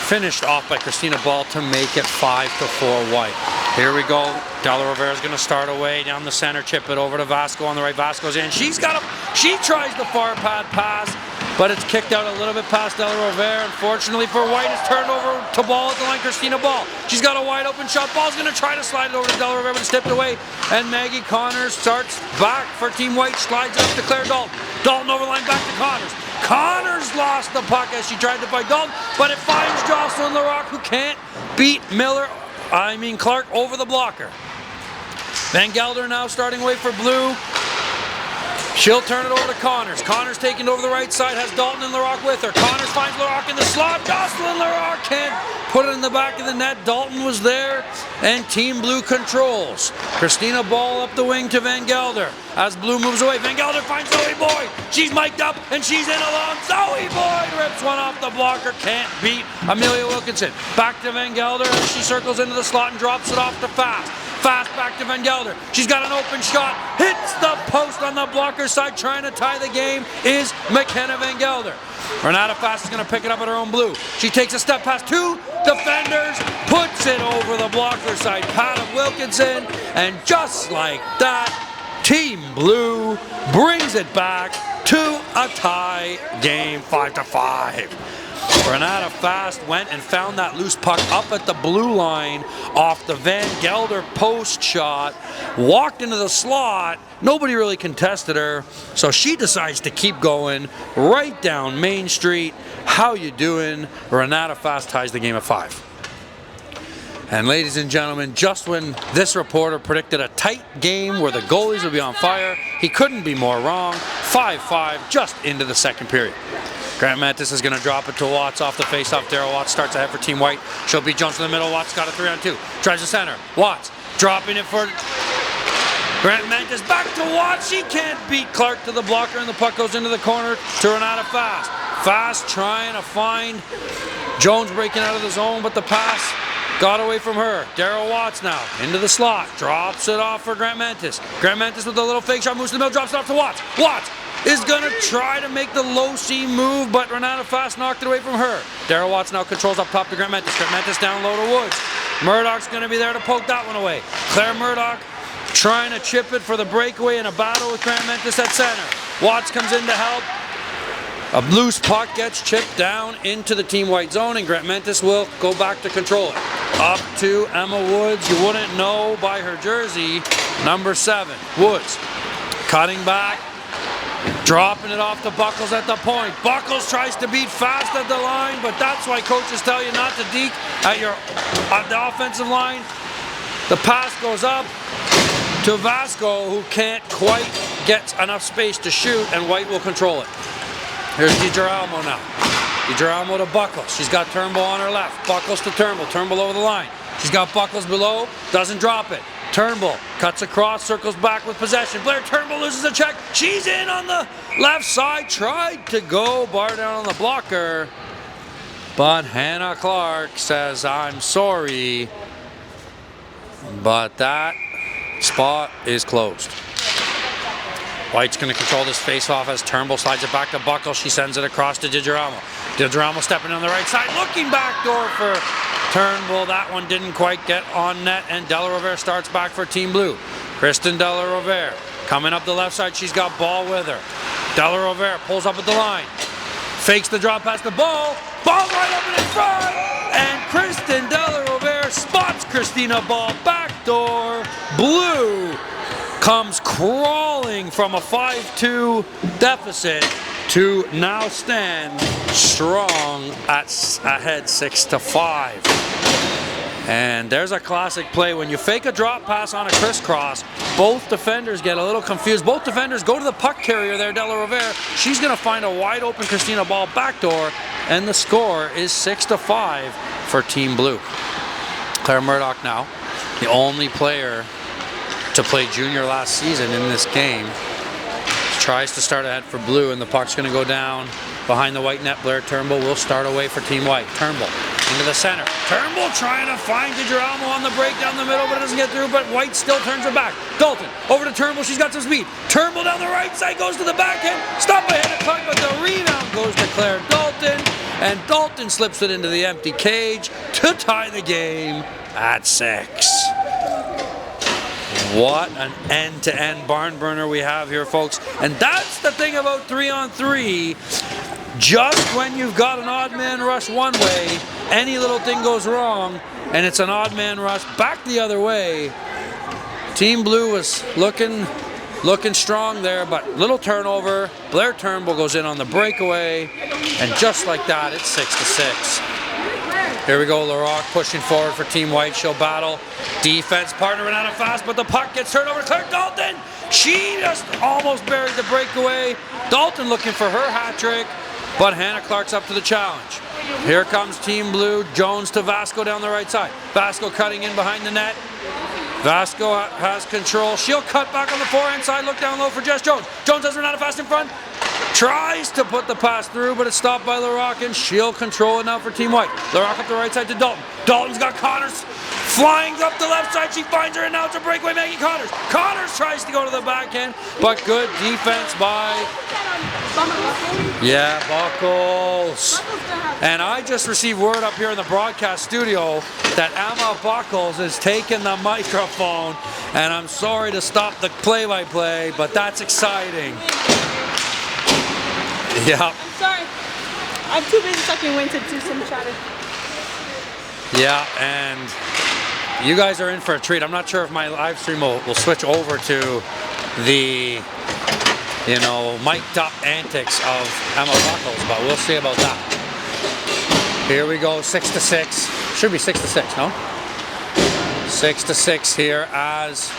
Finished off by Christina Ball to make it 5-4 White. Here we go. Della Rivera's going to start away down the center, chip it over to Vasco on the right. Vasco's in. She tries the far pad pass, but it's kicked out a little bit past Della Rivera. Unfortunately for White, it's turned over to Ball at the line. Christina Ball. She's got a wide open shot. Ball's going to try to slide it over to Della Rivera, but it's tipped away. And Maggie Connors starts back for Team White. Slides it up to Claire Dalton. Dalton over the line back to Connors. Connors lost the puck as she tried to fight Dalton, but it finds Jocelyn Larocque, who can't beat Clark over the blocker. Van Gelder now starting away for Blue. She'll turn it over to Connors. Connors taking over the right side, has Dalton and LaRock with her. Connors finds LaRock in the slot. Jocelyn LaRock can't put it in the back of the net. Dalton was there, and Team Blue controls. Christina Ball up the wing to Van Gelder. As Blue moves away, Van Gelder finds Zoe Boyd. She's mic'd up, and she's in alone. Zoe Boyd rips one off the blocker. Can't beat Amelia Wilkinson. Back to Van Gelder as she circles into the slot and drops it off to Fast. Fast back to Van Gelder. She's got an open shot. Hits the post on the blocker side. Trying to tie the game is McKenna Van Gelder. Renata Fast is going to pick it up at her own blue. She takes a step past two defenders. Puts it over the blocker side. Pat of Wilkinson. And just like that, Team Blue brings it back to a tie game 5-5. Renata Fast went and found that loose puck up at the blue line off the Van Gelder post shot, walked into the slot, nobody really contested her, so she decides to keep going right down Main Street. How you doing? Renata Fast ties the game at 5. And ladies and gentlemen, just when this reporter predicted a tight game where the goalies would be on fire, he couldn't be more wrong. 5-5 just into the second period. Grant Mantis is going to drop it to Watts off the face-off. Darryl Watts starts ahead for Team White. She'll be jumps in the middle. Watts got a 3-on-2. Tries the center. Watts dropping it for Grant Mantis. Back to Watts. She can't beat Clark to the blocker, and the puck goes into the corner to Renata Fast. Fast trying to find Jones breaking out of the zone, but the pass got away from her. Darryl Watts now into the slot. Drops it off for Grant Mantis. Grant Mantis with a little fake shot. Moves to the middle. Drops it off to Watts. Watts is going to try to make the low C move, but Renata Fast knocked it away from her. Darryl Watts now controls up top to Grant Mantis. Grant Mantis down low to Woods. Murdoch's going to be there to poke that one away. Claire Murdoch trying to chip it for the breakaway in a battle with Grant Mantis at center. Watts comes in to help. A loose puck gets chipped down into the Team White zone, and Grant Mantis will go back to control it. Up to Emma Woods. You wouldn't know by her jersey, number 7. Woods cutting back. Dropping it off to Buckles at the point. Buckles tries to beat Fast at the line, but that's why coaches tell you not to deke at the offensive line. The pass goes up to Vasco, who can't quite get enough space to shoot, and White will control it. Here's DiGirolamo now. DiGirolamo to Buckles. She's got Turnbull on her left. Buckles to Turnbull. Turnbull over the line. She's got Buckles below. Doesn't drop it. Turnbull cuts across, circles back with possession. Blair Turnbull loses a check. She's in on the left side. Tried to go bar down on the blocker. But Hannah Clark says, I'm sorry, but that spot is closed. White's going to control this face-off as Turnbull slides it back to Buckles. She sends it across to DiGirolamo. DiGirolamo stepping on the right side, looking backdoor for Turnbull. That one didn't quite get on net, and Della Rovere starts back for Team Blue. Kristen Della Rovere coming up the left side. She's got Ball with her. Della Rovere pulls up at the line. Fakes the drop past the Ball. Ball right up in front, and Kristen Della Rovere spots Christina Ball backdoor. Blue comes crawling from a 5-2 deficit to now stand strong at ahead 6-5. And there's a classic play. When you fake a drop pass on a crisscross, both defenders get a little confused. Both defenders go to the puck carrier there, Della Rovere. She's going to find a wide open Christina Ball backdoor, and the score is 6-5 for Team Blue. Claire Murdoch now, the only player to play junior last season in this game, tries to start ahead for Blue, and the puck's going to go down behind the white net. Blair Turnbull will start away for Team White. Turnbull into the center. Turnbull trying to find DiGirolamo on the break down the middle, but it doesn't get through, but White still turns it back. Dalton over to Turnbull. She's got some speed. Turnbull down the right side, goes to the backhand. Stop ahead of puck, but the rebound goes to Claire Dalton, and Dalton slips it into the empty cage to tie the game at 6. What an end-to-end barn burner we have here, folks. And that's the thing about 3-on-3. Just when you've got an odd man rush one way, any little thing goes wrong, and it's an odd man rush back the other way. Team Blue was looking strong there, but little turnover. Blair Turnbull goes in on the breakaway, and just like that, it's 6-6. Here we go, LaRock pushing forward for Team White. She'll battle defense partner Renata fast, but the puck gets turned over to Claire Dalton. She just almost buried the breakaway. Dalton looking for her hat trick, but Hannah Clark's up to the challenge. Here comes Team Blue. Jones to Vasco down the right side. Vasco cutting in behind the net. Vasco has control. She'll cut back on the forehand side. Look down low for Jess Jones. Jones has Renata fast in front. Tries to put the pass through, but it's stopped by LaRock, and she'll control it now for Team White. LaRock up the right side to Dalton. Dalton's got Connors flying up the left side. She finds her, and now it's a breakaway, Maggie Connors. Connors tries to go to the backhand, but good defense by... Yeah, Buckles. And I just received word up here in the broadcast studio that Emma Buckles is taking the microphone, and I'm sorry to stop the play-by-play, but that's exciting. Yeah. I'm sorry. I'm too busy sucking wind to do some chatter. Yeah, and you guys are in for a treat. I'm not sure if my live stream will switch over to the, you know, mic'd up antics of Emma Buckles, but we'll see about that. Here we go, 6-6. Should be 6-6, no? 6-6 here as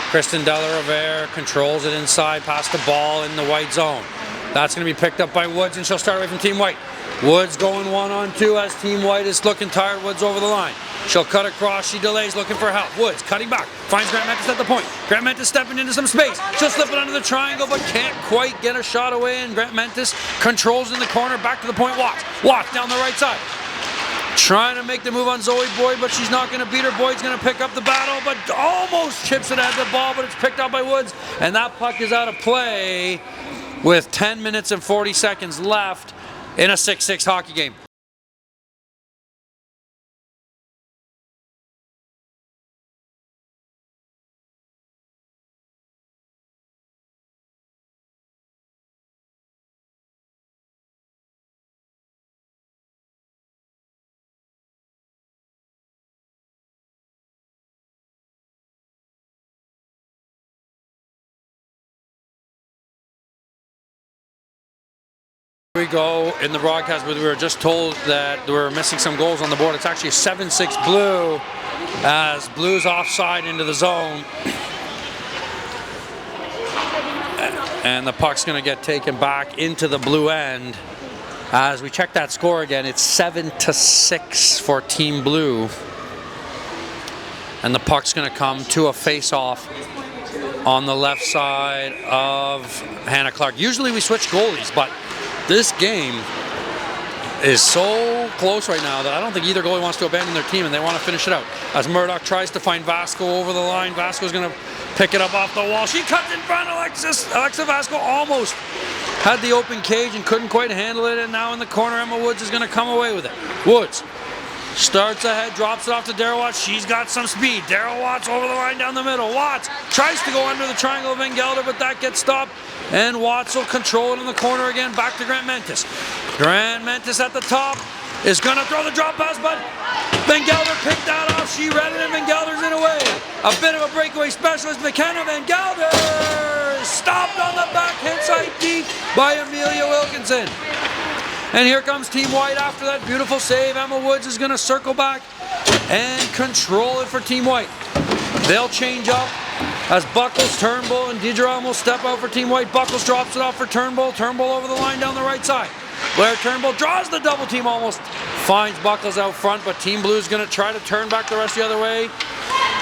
Kristen Delarovere controls it inside, past the ball in the white zone. That's going to be picked up by Woods, and she'll start away from Team White. Woods going 1-on-2 as Team White is looking tired. Woods over the line. She'll cut across. She delays, looking for help. Woods cutting back. Finds Grant Mentis at the point. Grant Mentis stepping into some space. She'll slip it under the triangle, but can't quite get a shot away, and Grant Mentis controls in the corner. Back to the point. Watts down the right side. Trying to make the move on Zoe Boyd, but she's not going to beat her. Boyd's going to pick up the battle, but almost chips it at the ball, but it's picked up by Woods, and that puck is out of play with 10 minutes and 40 seconds left in a 6-6 hockey game. We go in the broadcast, but we were just told that we were missing some goals on the board. It's actually a 7-6 Blue as Blue's offside into the zone. And the puck's going to get taken back into the Blue end. As we check that score again, it's 7-6 for Team Blue. And the puck's going to come to a face-off on the left side of Hannah Clark. Usually we switch goalies, but this game is so close right now that I don't think either goalie wants to abandon their team, and they want to finish it out. As Murdoch tries to find Vasco over the line, Vasco's going to pick it up off the wall. She cuts in front. Alexa Vasco almost had the open cage and couldn't quite handle it, and now in the corner, Emma Woods is going to come away with it. Woods starts ahead, drops it off to Daryl Watts. She's got some speed. Daryl Watts over the line down the middle. Watts tries to go under the triangle of Van Gelder, but that gets stopped. And Watts will control it in the corner again. Back to Grant Mentis. Grant Mentis at the top is going to throw the drop pass, but Van Gelder picked that off. She read it, and Van Gelder's in a way. A bit of a breakaway specialist. McKenna Van Gelder stopped on the backhand side deep by Amelia Wilkinson. And here comes Team White after that beautiful save. Emma Woods is going to circle back and control it for Team White. They'll change up as Buckles, Turnbull, and DiGirolamo step out for Team White. Buckles drops it off for Turnbull. Turnbull over the line down the right side. Blair Turnbull draws the double team, almost finds Buckles out front, but Team Blue is going to try to turn back the rest the other way,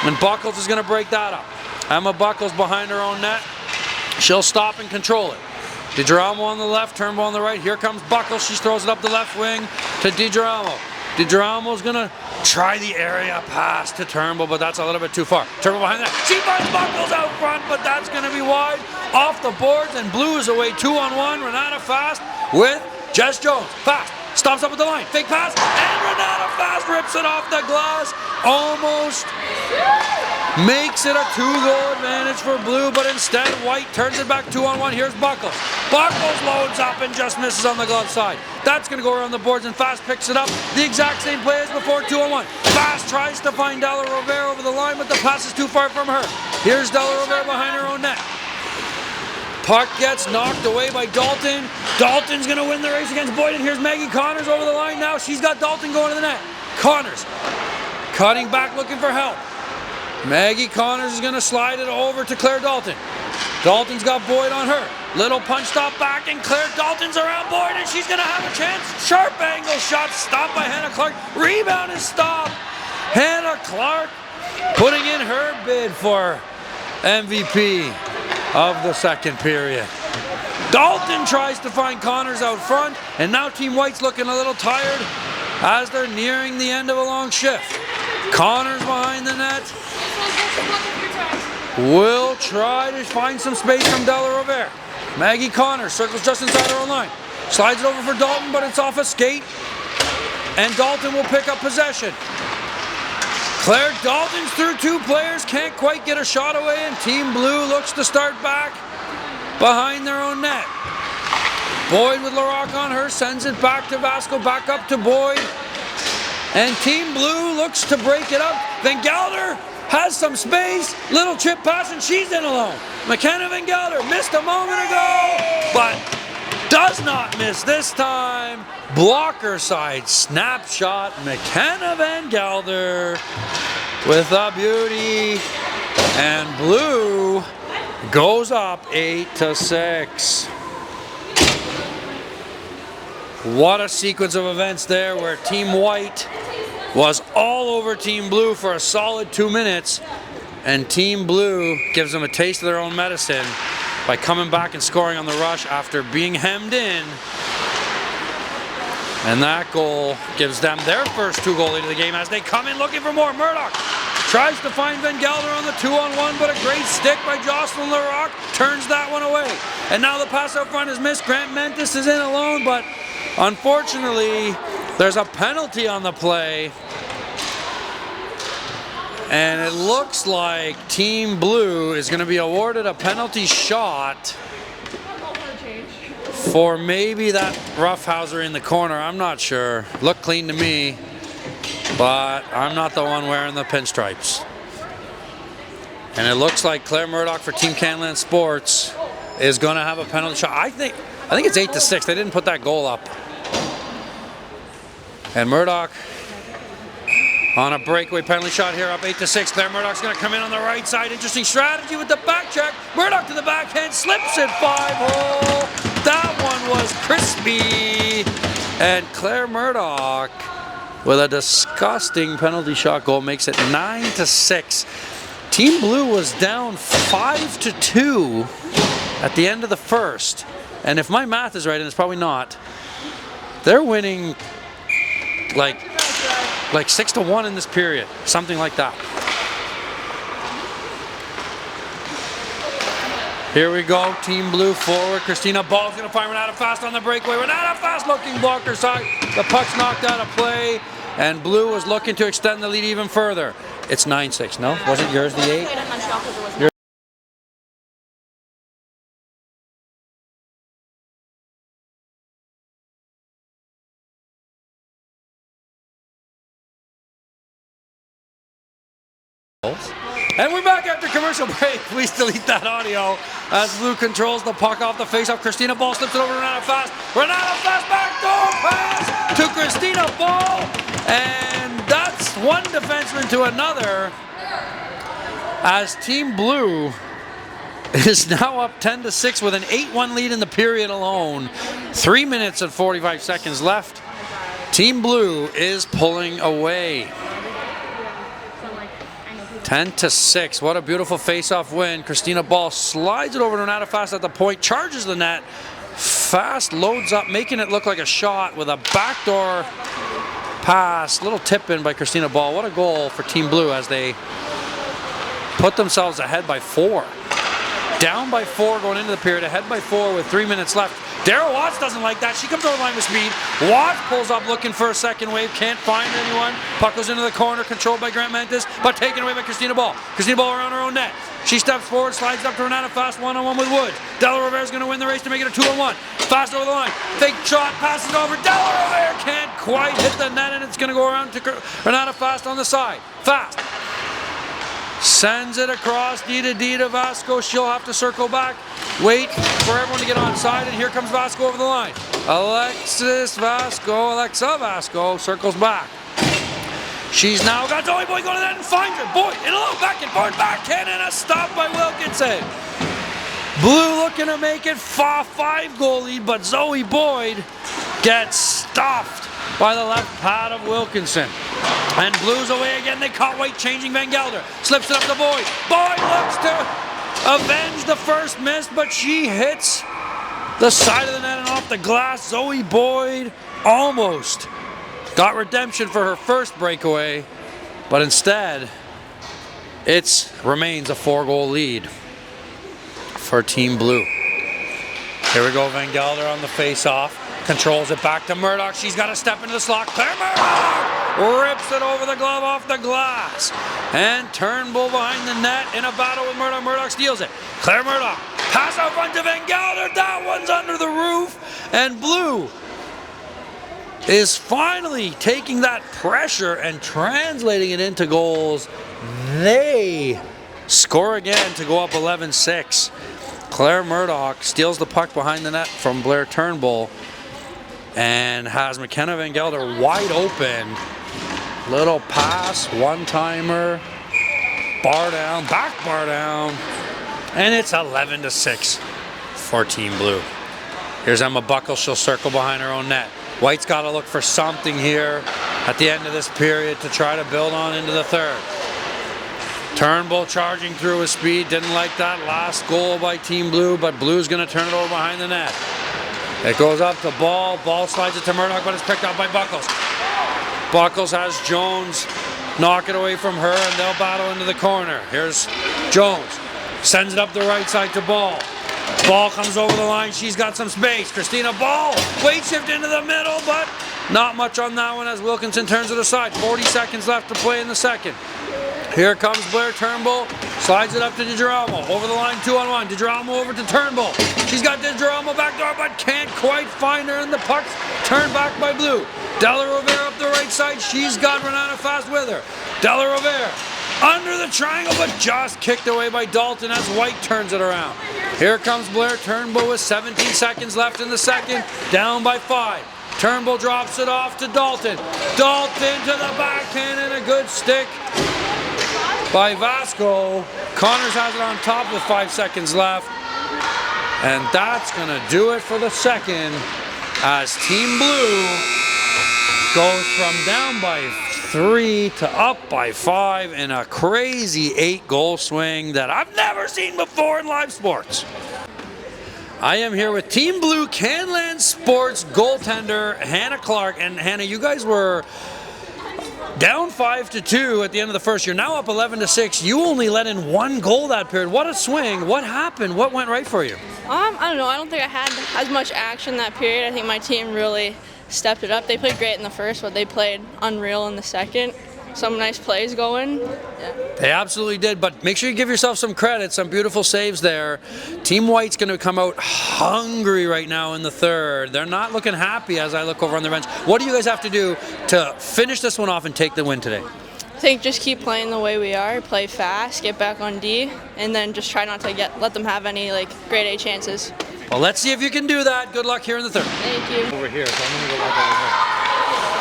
and Buckles is going to break that up. Emma Buckles behind her own net. She'll stop and control it. DiGirolamo on the left, Turnbull on the right. Here comes Buckles. She throws it up the left wing to DiGirolamo. DiGiramo's going to try the area pass to Turnbull, but that's a little bit too far. Turnbull behind that. She finds Buckles out front, but that's going to be wide off the boards, and Blue is away 2-on-1. Renata Fast with Jess Jones. Fast stops up at the line. Fake pass, and Renata Fast rips it off the glass. Almost makes it a 2-goal advantage for Blue, but instead White turns it back 2-on-1. Here's Buckles. Buckles loads up and just misses on the glove side. That's going to go around the boards, and Fast picks it up. The exact same play as before, 2-on-1. Fast tries to find Delarovere over the line, but the pass is too far from her. Here's Delarovere behind her own net. Puck gets knocked away by Dalton. Dalton's going to win the race against Boyd, and here's Maggie Connors over the line now. She's got Dalton going to the net. Connors cutting back looking for help. Maggie Connors is going to slide it over to Claire Dalton. Dalton's got Boyd on her. Little punch stop back, and Claire Dalton's around Boyd, and she's going to have a chance. Sharp angle shot stopped by Hannah Clark. Rebound is stopped. Hannah Clark putting in her bid for MVP of the second period. Dalton tries to find Connors out front, and now Team White's looking a little tired as they're nearing the end of a long shift. Connors behind the net. Will try to find some space from Della Rovere. Maggie Connors circles just inside her own line. Slides it over for Dalton, but it's off a skate. And Dalton will pick up possession. Claire Dalton's through two players, can't quite get a shot away, and Team Blue looks to start back behind their own net. Boyd with LaRock on her, sends it back to Vasco, back up to Boyd. And Team Blue looks to break it up. Van Gelder has some space, little chip pass, and she's in alone. McKenna Van Gelder missed a moment ago, but does not miss this time. Blocker side snapshot, McKenna Van Gelder with a beauty. And Blue goes up 8-6. What a sequence of events there where Team White was all over Team Blue for a solid 2 minutes, and Team Blue gives them a taste of their own medicine by coming back and scoring on the rush after being hemmed in. And that goal gives them their first 2-goal lead of the game as they come in looking for more. Murdoch tries to find Van Gelder on the 2-on-1, but a great stick by Jocelyn LaRock turns that one away. And now the pass out front is missed. Grant Mentis is in alone, but unfortunately, there's a penalty on the play. And it looks like Team Blue is going to be awarded a penalty shot for maybe that roughhouser in the corner. I'm not sure. Looked clean to me, but I'm not the one wearing the pinstripes. And it looks like Claire Murdoch for Team Canland Sports is going to have a penalty shot. I think it's 8-6. They didn't put that goal up. And Murdoch on a breakaway penalty shot here, up 8-6. Claire Murdoch's going to come in on the right side. Interesting strategy with the back check. Murdoch to the backhand, slips it 5-hole. That one was crispy. And Claire Murdoch with a disgusting penalty shot goal makes it 9-6. Team Blue was down 5-2 at the end of the first. And if my math is right, and it's probably not, they're winning like 6-1 in this period, something like that. Here we go, Team Blue forward. Christina Ball's gonna find Renata Fast on the breakaway. Renata Fast looking blocker side. The puck's knocked out of play, and Blue was looking to extend the lead even further. It's 9-6, no? Wasn't yours the 8? And we're back after commercial break. Please delete that audio as Blue controls the puck off the face-off. Christina Ball slips it over to Renata Fast. Renata Fast backdoor pass to Christina Ball. And that's one defenseman to another as Team Blue is now up 10-6 with an 8-1 lead in the period alone. 3 minutes and 45 seconds left. Team Blue is pulling away. 10-6. What a beautiful face-off win. Christina Ball slides it over to Renata Fast at the point, charges the net. Fast loads up, making it look like a shot with a backdoor pass. Little tip in by Christina Ball. What a goal for Team Blue as they put themselves ahead by 4. Down by 4 going into the period, ahead by 4 with 3 minutes left. Daryl Watts doesn't like that. She comes over the line with speed. Watts pulls up looking for a second wave. Can't find anyone. Puck goes into the corner, controlled by Grant Mentis, but taken away by Christina Ball. Christina Ball around her own net. She steps forward, slides up to Renata Fast, one-on-one with Wood. Della Rovere is going to win the race to make it a 2-on-1. Fast over the line. Fake shot, passes over. Della Rovere can't quite hit the net, and it's going to go around to Renata Fast on the side. Fast sends it across D to Vasco. She'll have to circle back. Wait for everyone to get on side, and here comes Vasco over the line. Alexa Vasco circles back. She's now got Zoe Boyd going to the net and finds her. Boyd in a little back and forth backhand and a stop by Wilkinson. Blue looking to make it 5-goal lead, but Zoe Boyd gets stuffed by the left pad of Wilkinson. And Blues away again. They caught White changing Van Gelder. Slips it up to Boyd. Boyd looks to avenge the first miss, but she hits the side of the net and off the glass. Zoe Boyd almost got redemption for her first breakaway, but instead it remains a 4-goal lead for Team Blue. Here we go, Van Gelder on the face-off. Controls it back to Murdoch. She's got to step into the slot. Claire Murdoch rips it over the glove off the glass. And Turnbull behind the net in a battle with Murdoch. Murdoch steals it. Claire Murdoch. Pass out front to Van Gelder. That one's under the roof. And Blue is finally taking that pressure and translating it into goals. They score again to go up 11-6. Claire Murdoch steals the puck behind the net from Blair Turnbull and has McKenna Van Gelder wide open. Little pass, one-timer, bar down, back bar down, and it's 11-6 for Team Blue. Here's Emma Buckle. She'll circle behind her own net. White's got to look for something here at the end of this period to try to build on into the third. Turnbull charging through with speed. Didn't like that last goal by Team Blue, but Blue's going to turn it over behind the net. It goes up to Ball. Ball slides it to Murdoch, but it's picked up by Buckles. Buckles has Jones knock it away from her, and they'll battle into the corner. Here's Jones. Sends it up the right side to Ball. Ball comes over the line. She's got some space. Christina Ball. Weight shift into the middle, but not much on that one as Wilkinson turns it aside. 40 seconds left to play in the second. Here comes Blair Turnbull. Slides it up to DiGirolamo. Over the line, 2-on-1. DiGirolamo over to Turnbull. She's got DiGirolamo back door, but can't quite find her, and the puck's turned back by Blue. Della Rovere up the right side. She's got Renata Fast with her. Della Rovere under the triangle, but just kicked away by Dalton as White turns it around. Here comes Blair Turnbull with 17 seconds left in the second. Down by 5. Turnbull drops it off to Dalton. Dalton to the backhand and a good stick by Vasco. Connors has it on top with 5 seconds left. And that's going to do it for the second as Team Blue goes from down by 3 to up by 5 in a crazy 8-goal swing that I've never seen before in live sports. I am here with Team Blue Canland Sports goaltender Hannah Clark. And Hannah, you guys were down 5-2 at the end of the first. You're now up 11-6. You only let in 1 goal that period. What a swing. What happened? What went right for you? I don't know. I don't think I had as much action that period. I think my team really stepped it up. They played great in the first, but they played unreal in the second. Some nice plays going. Yeah. They absolutely did, but make sure you give yourself some credit. Some beautiful saves there. Team White's going to come out hungry right now in the third. They're not looking happy as I look over on the bench. What do you guys have to do to finish this one off and take the win today? I think just keep playing the way we are, play fast, get back on D, and then just try not to let them have any grade A chances. Well, let's see if you can do that. Good luck here in the third. Thank you. Over here, so I'm going to go back over here.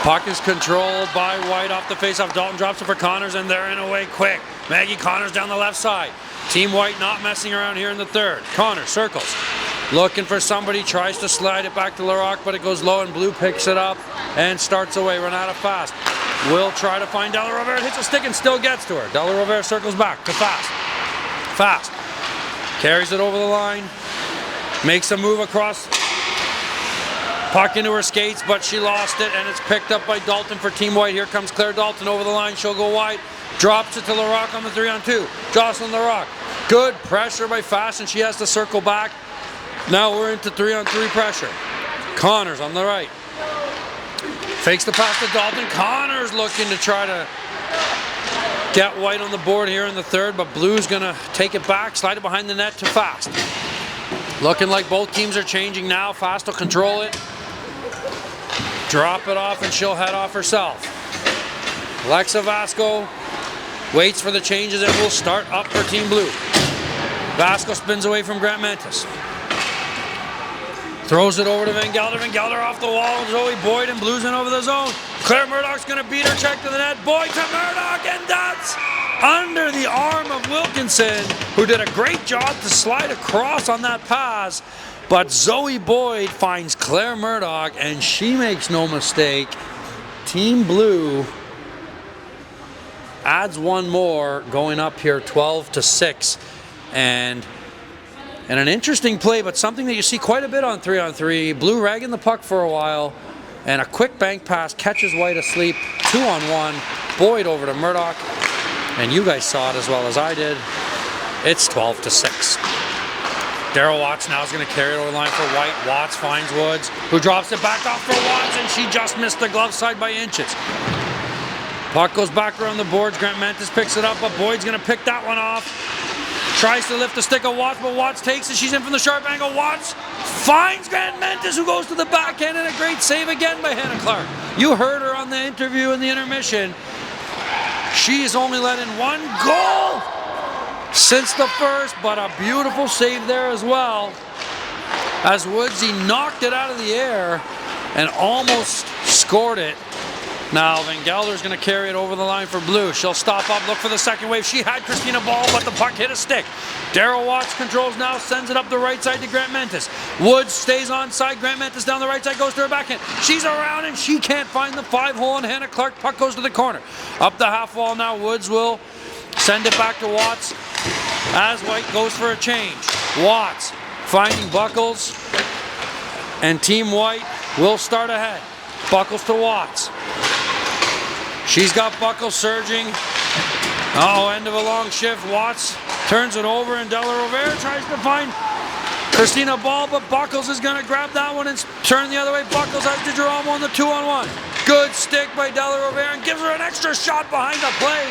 Puck is controlled by White off the faceoff. Dalton drops it for Connors, and they're in away quick. Maggie Connors down the left side. Team White not messing around here in the third. Connors circles. Looking for somebody, tries to slide it back to Larocque, but it goes low, and Blue picks it up and starts away. Renata Fast will try to find Della Rovere. Hits a stick and still gets to her. Della Rovere circles back to Fast. Fast carries it over the line. Makes a move across. Puck into her skates, but she lost it, and it's picked up by Dalton for Team White. Here comes Claire Dalton over the line. She'll go wide. Drops it to Larocque on the 3-on-2. Jocelyn Larocque. Good pressure by Fast, and she has to circle back. Now we're into 3-on-3 pressure. Connors on the right. Fakes the pass to Dalton. Connors looking to try to get White on the board here in the third, but Blue's going to take it back, slide it behind the net to Fast. Looking like both teams are changing now. Fast will control it. Drop it off, and she'll head off herself. Alexa Vasco waits for the changes and will start up for Team Blue. Vasco spins away from Grant Mantis. Throws it over to Van Gelder. Van Gelder off the wall. Zoe Boyd and Blues in over the zone. Claire Murdoch's going to beat her check to the net. Boyd to Murdoch, and that's under the arm of Wilkinson, who did a great job to slide across on that pass. But Zoe Boyd finds Claire Murdoch, and she makes no mistake. Team Blue adds one more, going up here 12-6. And an interesting play, but something that you see quite a bit on 3-on-3. Blue ragging the puck for a while, and a quick bank pass catches White asleep. 2-on-1. Boyd over to Murdoch, and you guys saw it as well as I did. It's 12-6. Daryl Watts now is going to carry it over the line for White. Watts finds Woods, who drops it back off for Watts, and she just missed the glove side by inches. Puck goes back around the boards. Grant Mantis picks it up, but Boyd's going to pick that one off. Tries to lift the stick of Watts, but Watts takes it. She's in from the sharp angle. Watts finds Grant Mantis, who goes to the backhand, and a great save again by Hannah Clark. You heard her on the interview in the intermission. She has only let in one goal since the first, but a beautiful save there as well. As Woodsy knocked it out of the air and almost scored it. Now Van Gelder's going to carry it over the line for Blue. She'll stop up, look for the second wave. She had Christina Ball, but the puck hit a stick. Daryl Watts controls now, sends it up the right side to Grant Mantis. Woods stays on side. Grant Mantis down the right side, goes to her backhand. She's around and she can't find the 5-hole, and Hannah Clark. Puck goes to the corner. Up the half wall now. Woods will send it back to Watts as White goes for a change. Watts finding Buckles, and Team White will start ahead. Buckles to Watts. She's got Buckles surging. End of a long shift. Watts turns it over, and Della Rovera tries to find Christina Ball, but Buckles is going to grab that one and turn the other way. Buckles has DiGirolamo on the 2-on-1. Good stick by Della Rovera, and gives her an extra shot behind the play.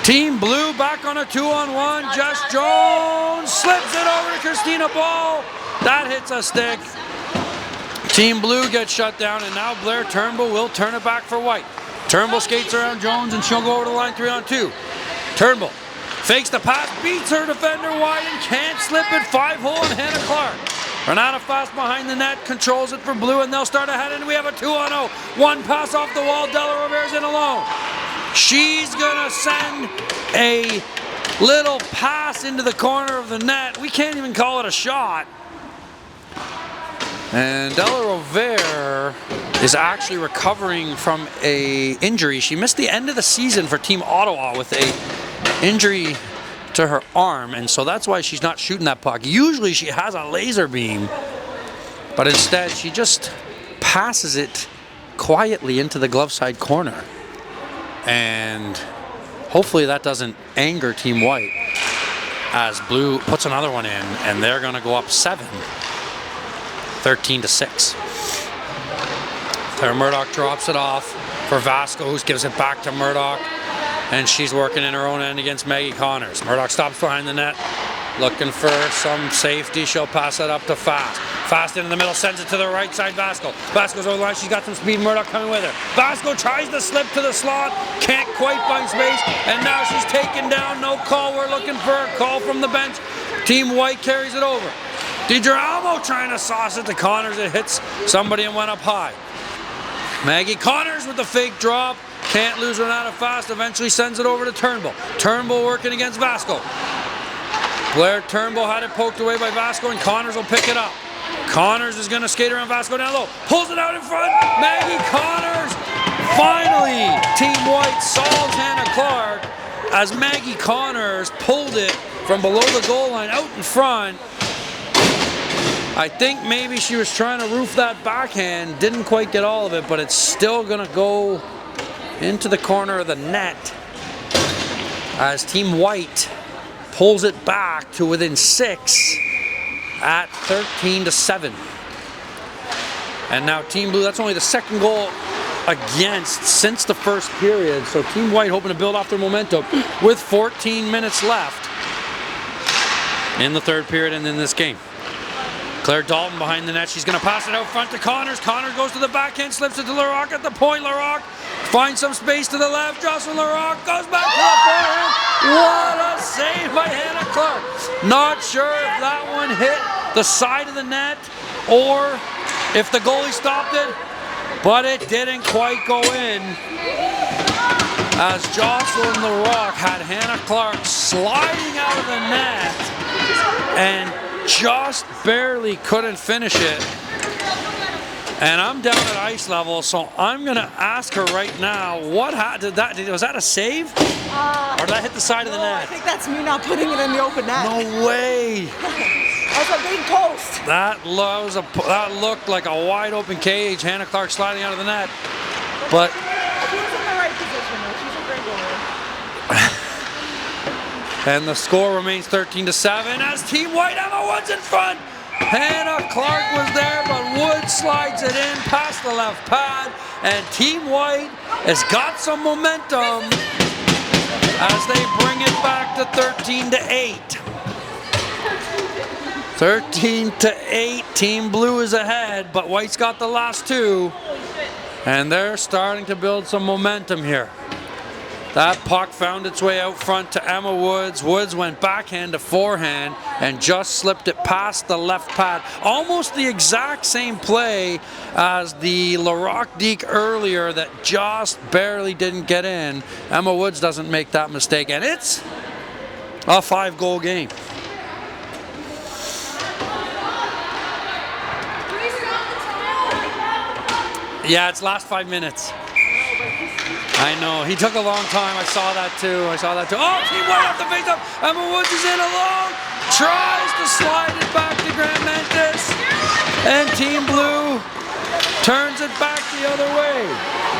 Team Blue back on a 2-on-1. Jess Jones slips it over to Christina Ball. That hits a stick. Team Blue gets shut down, and now Blair Turnbull will turn it back for White. Turnbull skates around Jones, and she'll go over the line 3-on-2. Turnbull fakes the pass, beats her defender wide, and can't slip it. 5-hole, and Hannah Clark. Renata fast behind the net, controls it for Blue, and they'll start ahead, and we have a 2-on-0. One pass off the wall, Della Rovera's in alone. She's gonna send a little pass into the corner of the net. We can't even call it a shot. And Della Rovera is actually recovering from a injury. She missed the end of the season for Team Ottawa with a injury to her arm, and so that's why she's not shooting that puck. Usually she has a laser beam, but instead she just passes it quietly into the glove side corner. And hopefully that doesn't anger Team White, as Blue puts another one in, and they're going to go up 7. 13-6. Claire Murdoch drops it off for Vasco, who gives it back to Murdoch, and she's working in her own end against Maggie Connors. Murdoch stops behind the net, looking for some safety. She'll pass it up to Fast. Fast into the middle, sends it to the right side, Vasco. Vasco's over the line, she's got some speed, Murdoch coming with her. Vasco tries to slip to the slot, can't quite find space, and now she's taken down. No call, we're looking for a call from the bench. Team White carries it over. DiGirolamo trying to sauce it to Connors. It hits somebody and went up high. Maggie Connors with the fake drop. Can't lose Renata Fast. Eventually sends it over to Turnbull. Turnbull working against Vasco. Blair Turnbull had it poked away by Vasco, and Connors will pick it up. Connors is going to skate around Vasco down low. Pulls it out in front. Maggie Connors. Finally, Team White solves Hannah Clark as Maggie Connors pulled it from below the goal line out in front. I think maybe she was trying to roof that backhand, didn't quite get all of it, but it's still going to go into the corner of the net as Team White pulls it back to within 6 at 13-7. And now Team Blue, that's only the second goal against since the first period, so Team White hoping to build off their momentum with 14 minutes left in the third period and in this game. Claire Dalton behind the net. She's going to pass it out front to Connors. Connors goes to the backhand, slips it to Larocque at the point. Larocque finds some space to the left. Jocelyn Larocque goes back to the forehand. What a save by Hannah Clark. Not sure if that one hit the side of the net or if the goalie stopped it. but it didn't quite go in as Jocelyn LaRock had Hannah Clark sliding out of the net and just barely couldn't finish it. And I'm down at ice level, so I'm gonna ask her right now, what was that a save? Or did that hit the side of the net? I think that's me not putting it in the open net. No way. That was a big post. That looked like a wide open cage. Hannah Clark sliding out of the net. But She was in the right position though. She's a great goalie. and the score remains 13-7 as Team White, Emma Woods in front. Hannah Clark was there, but Woods slides it in past the left pad, and Team White has got some momentum as they bring it back to 13-8. 13-8, Team Blue is ahead, but White's got the last two, and they're starting to build some momentum here. That puck found its way out front to Emma Woods. Woods went backhand to forehand and just slipped it past the left pad. Almost the exact same play as the LaRock deke earlier that just barely didn't get in. Emma Woods doesn't make that mistake, and it's a 5-goal game. Yeah, it's last 5 minutes. I know, he took a long time. I saw that too. Oh, Team White off the face-up. Emma Woods is in alone. Tries to slide it back to Grant Mentis. And Team Blue turns it back the other way.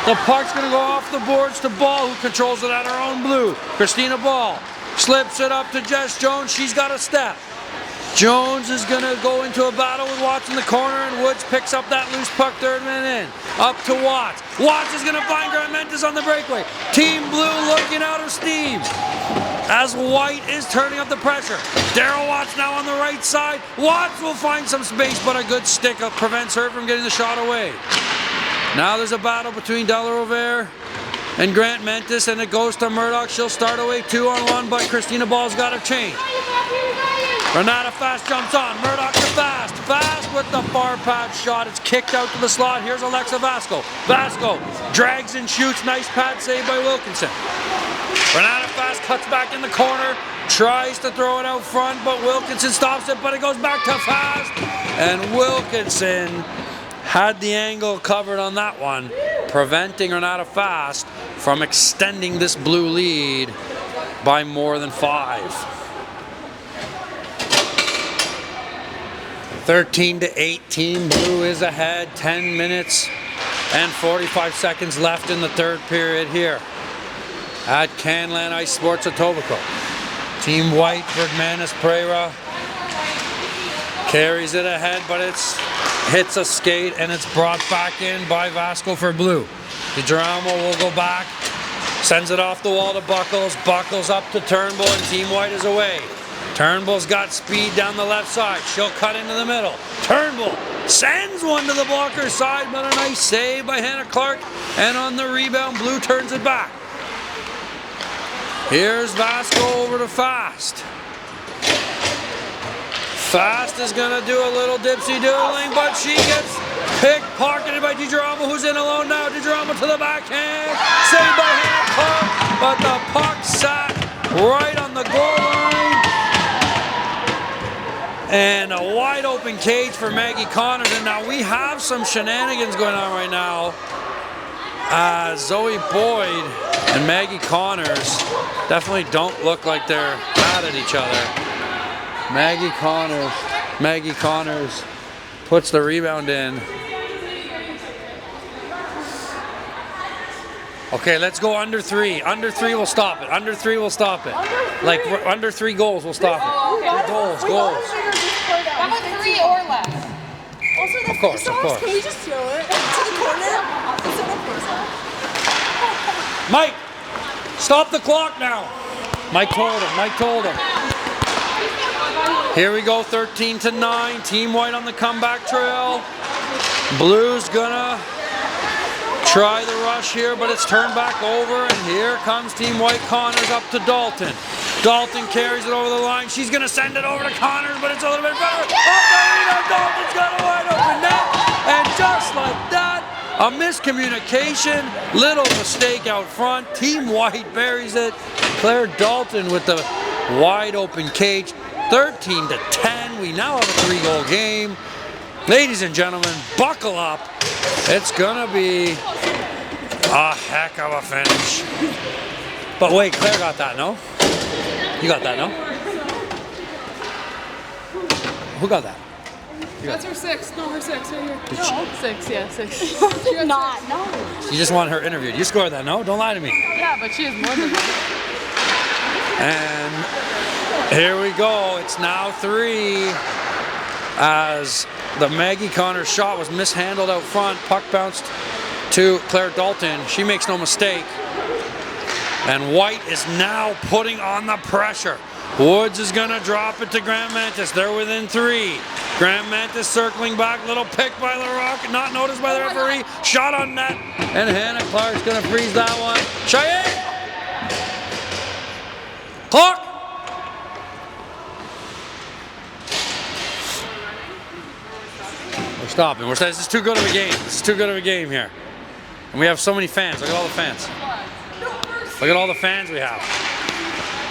The puck's gonna go off the boards to Ball, who controls it at her own blue. Christina Ball slips it up to Jess Jones. She's got a step. Jones is going to go into a battle with Watts in the corner, and Woods picks up that loose puck third man in. Up to Watts. Watts is going to find Grant Mentis on the breakaway. Team Blue looking out of steam as White is turning up the pressure. Daryl Watts now on the right side. Watts will find some space, but a good stick up prevents her from getting the shot away. Now there's a battle between Della Rovere and Grant Mentis, and it goes to Murdoch. She'll start away 2-on-1, but Christina Ball's got a change. Renata Fast jumps on. Murdoch to Fast. Fast with the far pad shot. It's kicked out to the slot. Here's Alexa Vasco. Vasco drags and shoots. Nice pad save by Wilkinson. Renata Fast cuts back in the corner. Tries to throw it out front, but Wilkinson stops it, but it goes back to Fast. And Wilkinson had the angle covered on that one, preventing Renata Fast from extending this Blue lead by more than 5. 13-8, Team Blue is ahead. 10 minutes and 45 seconds left in the third period here at Canlan Ice Sports Etobicoke. Team White, Bergmanis Pereira carries it ahead, but it's hits a skate and it's brought back in by Vasco for Blue. DiGiramo will go back, sends it off the wall to Buckles. Buckles up to Turnbull, and Team White is away. Turnbull's got speed down the left side. She'll cut into the middle. Turnbull sends one to the blocker side, but a nice save by Hannah Clark. And on the rebound, Blue turns it back. Here's Vasco over to Fast. Fast is going to do a little dipsy-doodling, but she gets pickpocketed by DiGiramo, who's in alone now. DiGiramo to the backhand. Saved by Hannah Clark, but the puck sat right on the goal line. And a wide open cage for Maggie Connors. And now we have some shenanigans going on right now. Zoe Boyd and Maggie Connors definitely don't look like they're mad at each other. Maggie Connors puts the rebound in. Okay, let's go under 3. Under 3 will stop it. Under 3 will stop it. Like under 3 goals will stop it. Goals. How about 3 or less? Also, the Of course. Can we just throw it to the corner? Mike, stop the clock now. Mike told him. Here we go, 13-9. Team White on the comeback trail. Blue's gonna try the rush here, but it's turned back over, and here comes Team White. Connors up to Dalton. Dalton carries it over the line. She's going to send it over to Connors, but it's a little bit better. Dalton's got a wide open net, and just like that, A miscommunication, little mistake out front. Team White buries it. Claire Dalton with the wide open cage. 13-10. We now have a 3-goal game. Ladies and gentlemen, buckle up. It's gonna be a heck of a finish. But wait, Claire got that, no? You got that, no? Who got that? That's her 6. No, her 6 right here. No, 6. Yeah, 6. Not, no. You just want her interviewed. You scored that, no? Don't lie to me. Yeah, but she has more than that. And here we go. It's now 3 as the Maggie Connors shot was mishandled out front. Puck bounced to Claire Dalton. She makes no mistake. And White is now putting on the pressure. Woods is going to drop it to Grant Mantis. They're within 3. Grant Mantis circling back. Little pick by LaRock. Not noticed by the referee. Shot on net. And Hannah Clark's going to freeze that one. Cheyenne! Clock! We're stopping. We're saying this is too good of a game. This is too good of a game here. And we have so many fans. Look at all the fans. Look at all the fans we have.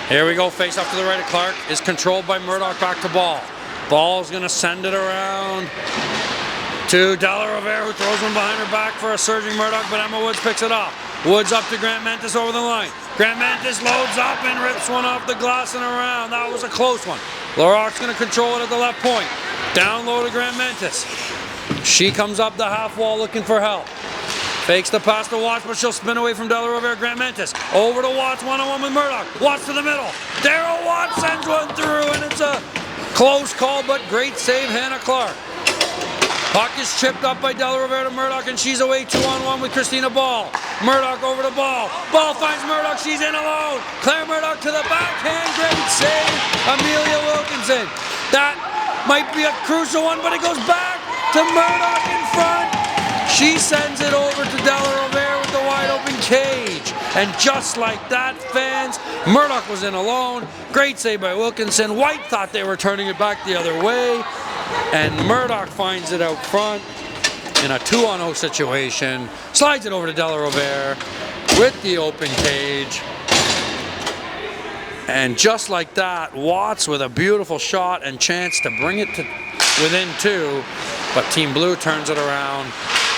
Here we go. Face off to the right of Clark. Is controlled by Murdoch back to ball. Ball's going to send it around to Della Rivera, who throws one behind her back for a surging Murdoch, but Emma Woods picks it up. Woods up to Grant Mantis over the line. Grant Mantis loads up and rips one off the glass and around. That was a close one. LaRock's going to control it at the left point. Down low to Grant Mantis. She comes up the half wall looking for help. Fakes the pass to Watts, but she'll spin away from Della Rivera. Grant Mantis over to Watts, one-on-one with Murdoch. Watts to the middle. Daryl Watts sends one through, and it's a close call, but great save, Hannah Clark. Puck is chipped up by Della Rivera to Murdoch, and she's away 2-on-1 with Christina Ball. Murdoch over to Ball. Ball finds Murdoch. She's in alone. Claire Murdoch to the backhand. Great save, Amelia Wilkinson. That might be a crucial one, but it goes back to Murdoch in front. She sends it over to Della Rivera with the wide open cage. And just like that, fans, Murdoch was in alone. Great save by Wilkinson. White thought they were turning it back the other way. And Murdoch finds it out front in a 2-on-0 situation. Slides it over to Della Rivera with the open cage. And just like that, Watts with a beautiful shot and chance to bring it to within 2. But Team Blue turns it around,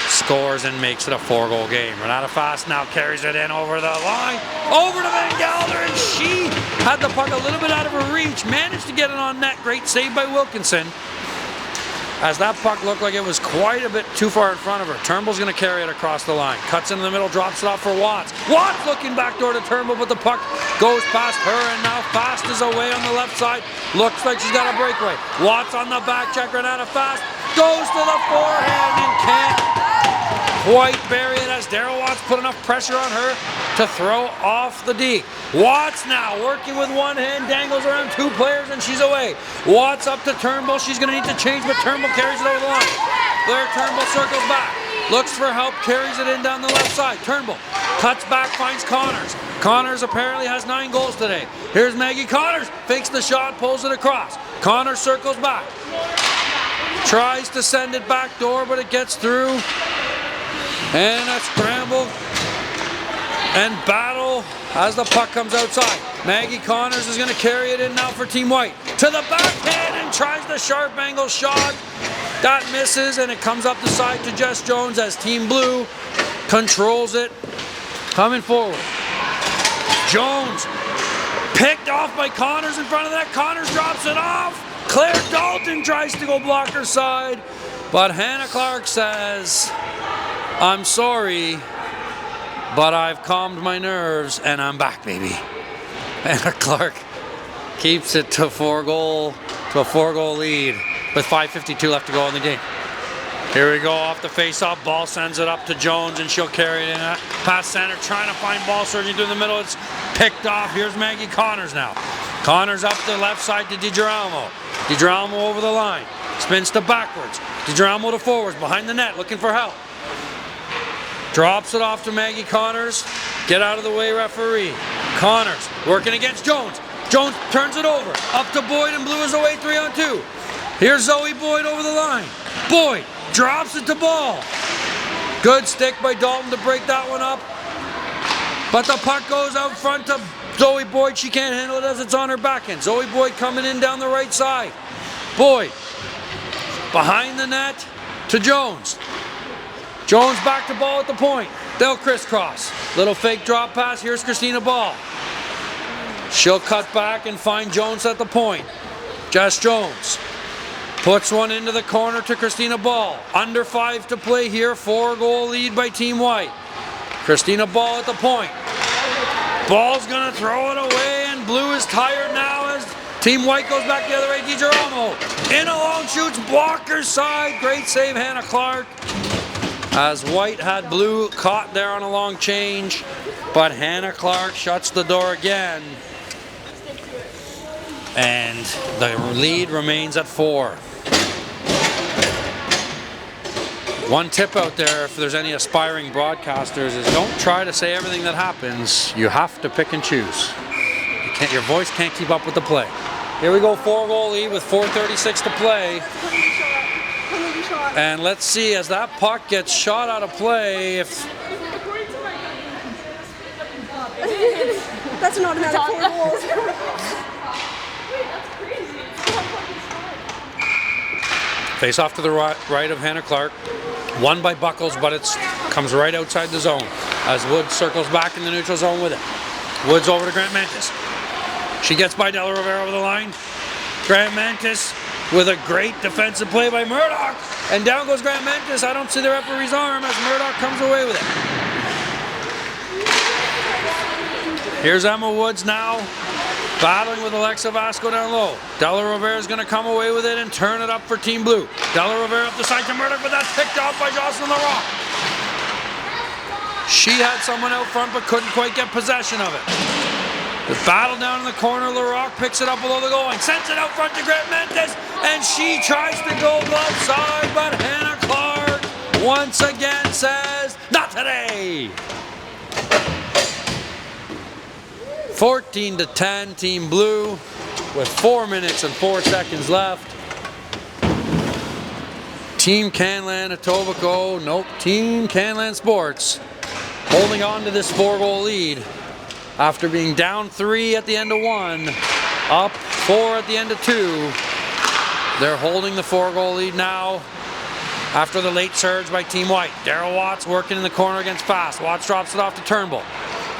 scores, and makes it a 4-goal game. Renata Fast now carries it in over the line, over to Van Gelder, and she had the puck a little bit out of her reach, managed to get it on net. Great save by Wilkinson, as that puck looked like it was quite a bit too far in front of her. Turnbull's going to carry it across the line. Cuts into the middle, drops it off for Watts. Watts looking backdoor to Turnbull, but the puck goes past her, and now Fast is away on the left side. Looks like she's got a breakaway. Watts on the back check. Renata Fast goes to the forehand and can't quite bury it, as Daryl Watts put enough pressure on her to throw off the D. Watts now working with one hand, dangles around 2 players, and she's away. Watts up to Turnbull. She's going to need to change, but Turnbull carries it over the line. There, Turnbull circles back, looks for help, carries it in down the left side. Turnbull cuts back, finds Connors. Connors apparently has 9 goals today. Here's Maggie Connors, fakes the shot, pulls it across. Connors circles back, tries to send it back door, but it gets through. And a scramble and battle as the puck comes outside. Maggie Connors is going to carry it in now for Team White. To the backhand and tries the sharp angle shot. That misses, and it comes up the side to Jess Jones as Team Blue controls it. Coming forward. Jones picked off by Connors in front of that. Connors drops it off. Claire Dalton tries to go block her side, but Hannah Clark says, "I'm sorry, but I've calmed my nerves and I'm back, baby." Hannah Clark keeps it to a 4-goal lead with 5:52 left to go in the game. Here we go off the face-off. Ball sends it up to Jones, and she'll carry it in past center, trying to find ball surging through the middle. It's picked off. Here's Maggie Connors now. Connors up the left side to DiGirolamo. DiGirolamo over the line. Spins to backwards. DiGirolamo to forwards, behind the net, looking for help. Drops it off to Maggie Connors. Get out of the way, referee. Connors working against Jones. Jones turns it over. Up to Boyd, and Blue is away 3-on-2. Here's Zoe Boyd over the line. Boyd drops it to Ball. Good stick by Dalton to break that one up. But the puck goes out front to Zoe Boyd. She can't handle it as it's on her backhand. Zoe Boyd coming in down the right side. Boyd behind the net to Jones. Jones back to ball at the point. They'll crisscross. Little fake drop pass. Here's Christina Ball. She'll cut back and find Jones at the point. Jess Jones puts one into the corner to Christina Ball. Under 5 to play here. 4-goal lead by Team White. Christina Ball at the point. Ball's gonna throw it away, and Blue is tired now as Team White goes back the other way. DiGirolamo in alone, shoots blocker side. Great save, Hannah Clark. As White had Blue caught there on a long change, but Hannah Clark shuts the door again. And the lead remains at 4. One tip out there, if there's any aspiring broadcasters, is don't try to say everything that happens. You have to pick and choose. Your voice can't keep up with the play. Here we go, 4-goal lead with 4:36 to play. And let's see, as that puck gets shot out of play, if... That's an automatic 4 goals. Face off to the right of Hannah Clark. Won by Buckles, but it comes right outside the zone as Woods circles back in the neutral zone with it. Woods over to Grant Mantis. She gets by Della Rivera over the line. Grant Mantis with a great defensive play by Murdoch. And down goes Grant Mantis. I don't see the referee's arm as Murdoch comes away with it. Here's Emma Woods now, battling with Alexa Vasco down low. Della Rivera is going to come away with it and turn it up for Team Blue. Della Rivera up the side to Murdoch, but that's picked off by Jocelyn LaRock. She had someone out front but couldn't quite get possession of it. The battle down in the corner, LaRock picks it up below the goal line, sends it out front to Grant Mantis, and she tries to go glove side, but Hannah Clark once again says, not today! 14-10, Team Blue, with 4 minutes and 4 seconds left. Team Canlan Etobicoke, nope, Team Canlan Sports, holding on to this 4-goal lead after being down 3 at the end of 1, up 4 at the end of 2. They're holding the 4-goal lead now after the late surge by Team White. Daryl Watts working in the corner against Fast. Watts drops it off to Turnbull.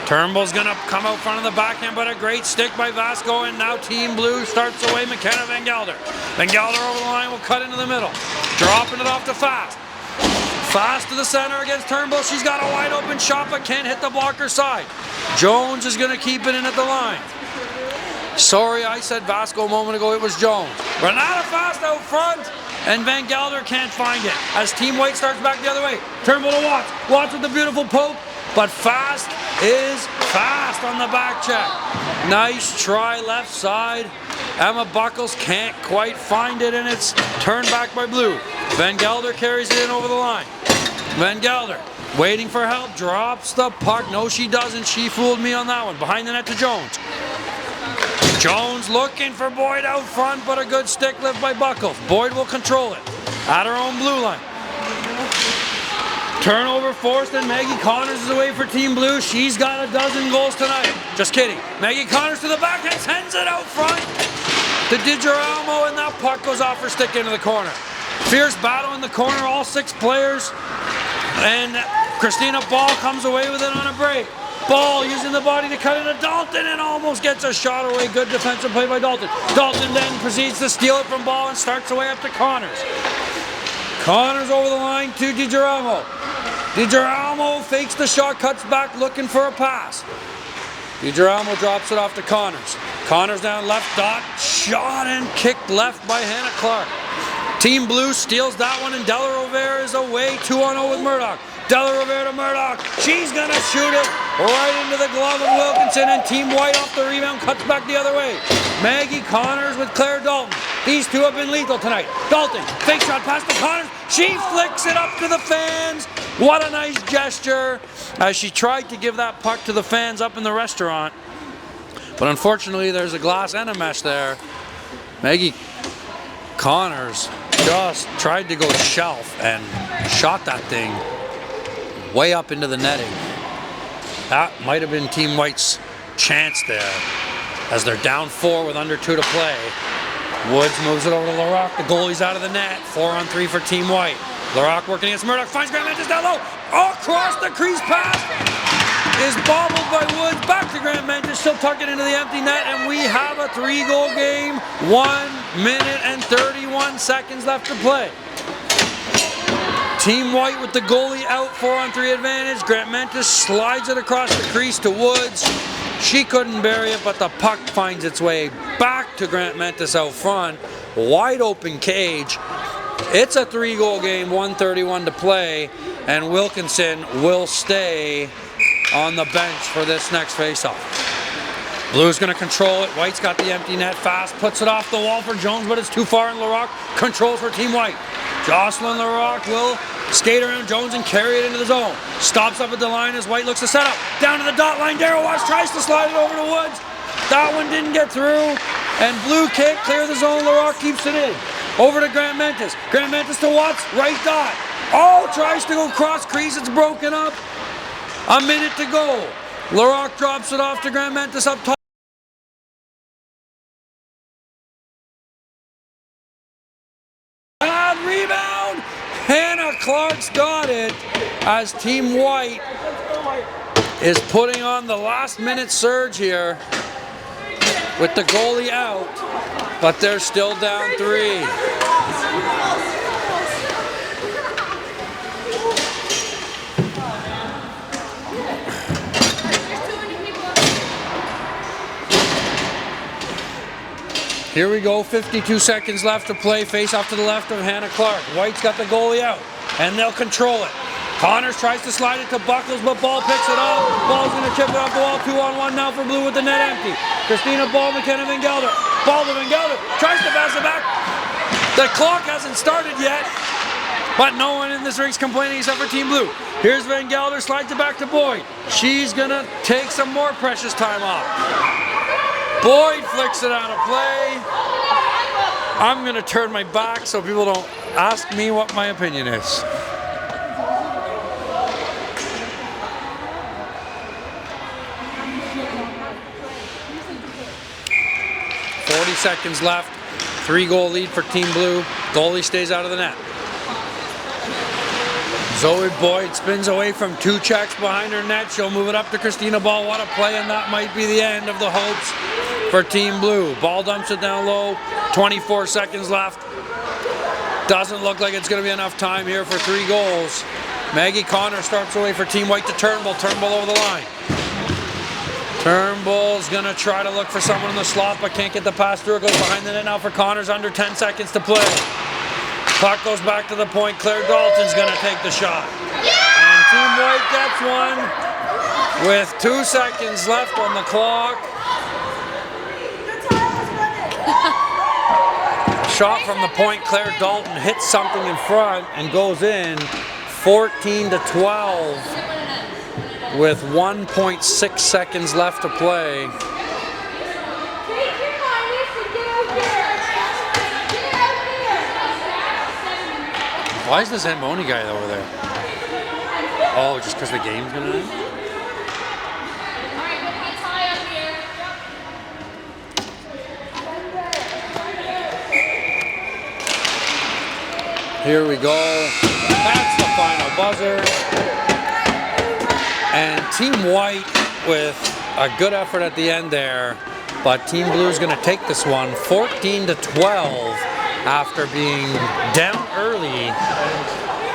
Turnbull's gonna come out front of the backhand, but a great stick by Vasco, and now Team Blue starts away McKenna Van Gelder. Van Gelder over the line will cut into the middle. Dropping it off to Fast. Fast to the center against Turnbull. She's got a wide open shot, but can't hit the blocker side. Jones is gonna keep it in at the line. Sorry, I said Vasco a moment ago, it was Jones. Renata Fast out front, and Van Gelder can't find it as Team White starts back the other way. Turnbull to Watts. Watts with the beautiful poke. But Fast is fast on the back check. Nice try left side. Emma Buckles can't quite find it, and it's turned back by Blue. Van Gelder carries it in over the line. Van Gelder waiting for help, drops the puck. No, she doesn't. She fooled me on that one. Behind the net to Jones. Jones looking for Boyd out front, but a good stick lift by Buckles. Boyd will control it at her own blue line. Turnover forced, and Maggie Connors is away for Team Blue. She's got a dozen goals tonight. Just kidding. Maggie Connors to the backhand, sends it out front to DiGirolamo, and that puck goes off her stick into the corner. Fierce battle in the corner, all 6 players, and Christina Ball comes away with it on a break. Ball using the body to cut into Dalton and almost gets a shot away. Good defensive play by Dalton. Dalton then proceeds to steal it from Ball and starts away up to Connors. Connors over the line to DiGirolamo. DiGirolamo fakes the shot, cuts back looking for a pass. DiGirolamo drops it off to Connors. Connors down left dot, shot and kicked left by Hannah Clark. Team Blue steals that one, and Della Rivera is away 2-0 with Murdoch. Della Rivera to Murdoch. She's gonna shoot it right into the glove of Wilkinson, and Team White off the rebound cuts back the other way. Maggie Connors with Claire Dalton. These two have been lethal tonight. Dalton, fake shot past to Connors. She flicks it up to the fans. What a nice gesture as she tried to give that puck to the fans up in the restaurant. But unfortunately, there's a glass and a mesh there. Maggie Connors just tried to go shelf and shot that thing way up into the netting. That might have been Team White's chance there, as they're down 4 with under 2 to play. Woods moves it over to LaRock. The goalie's out of the net. 4-on-3 for Team White. LaRock working against Murdoch. Finds Grant Mentis down low. Across the crease pass is bobbled by Woods. Back to Grant Mentis. She'll tuck it into the empty net. And we have a 3-goal game. 1 minute and 31 seconds left to play. Team White with the goalie out. 4-on-3 advantage. Grant Mentis slides it across the crease to Woods. She couldn't bury it, but the puck finds its way back to Grant Mentis out front. Wide open cage. It's a 3-goal game, 1:31 to play, and Wilkinson will stay on the bench for this next faceoff. Blue's going to control it. White's got the empty net fast, puts it off the wall for Jones, but it's too far, and LaRock controls for Team White. Jocelyn LaRock will skate around Jones and carry it into the zone. Stops up at the line as White looks to set up. Down to the dot line, Darryl Watts tries to slide it over to Woods. That one didn't get through, and Blue can't clear the zone. LaRock keeps it in. Over to Grant Mentis. Grant Mentis to Watts, right dot. Tries to go cross crease, it's broken up. A minute to go. LaRock drops it off to Grant Mentis up top. Rebound! Hannah Clark's got it as Team White is putting on the last minute surge here with the goalie out, but they're still down 3. Here we go, 52 seconds left to play. Face off to the left of Hannah Clark. White's got the goalie out, and they'll control it. Connors tries to slide it to Buckles, but Ball picks it up. Ball's going to chip it off the wall. 2-on-1 now for Blue with the net empty. Christina Ball, McKenna Van Gelder. Ball to Van Gelder. Tries to pass it back. The clock hasn't started yet, but no one in this ring's complaining except for Team Blue. Here's Van Gelder, slides it back to Boyd. She's going to take some more precious time off. Boyd flicks it out of play. I'm going to turn my back so people don't ask me what my opinion is. Seconds left. 3-goal lead for Team Blue. Goalie stays out of the net. Zoe Boyd spins away from 2 checks behind her net. She'll move it up to Christina Ball. What a play, and that might be the end of the hopes for Team Blue. Ball dumps it down low. 24 seconds left. Doesn't look like it's going to be enough time here for 3 goals. Maggie Connor starts away for Team White to Turnbull. Turnbull over the line. Turnbull's going to try to look for someone in the slot, but can't get the pass through. It goes behind the net now for Connors. Under 10 seconds to play. Puck goes back to the point. Claire Dalton's going to take the shot. And Team White gets one with 2 seconds left on the clock. Shot from the point. Claire Dalton hits something in front and goes in. 14-12. With 1.6 seconds left to play. Why is the Zamboni guy over there? Oh, just because the game's gonna end? Here we go. That's the final buzzer. And Team White with a good effort at the end there, but Team Blue is going to take this one 14-12 after being down early,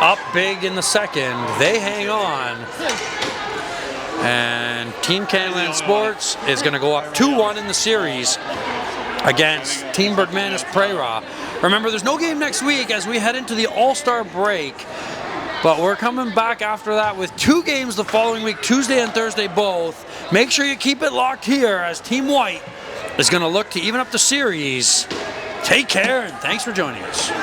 up big in the second. They hang on, and Team Canland Sports is going to go up 2-1 in the series against Team Bergmanis Prera. Remember, there's no game next week as we head into the All-Star break. But we're coming back after that with 2 games the following week, Tuesday and Thursday both. Make sure you keep it locked here as Team White is going to look to even up the series. Take care, and thanks for joining us.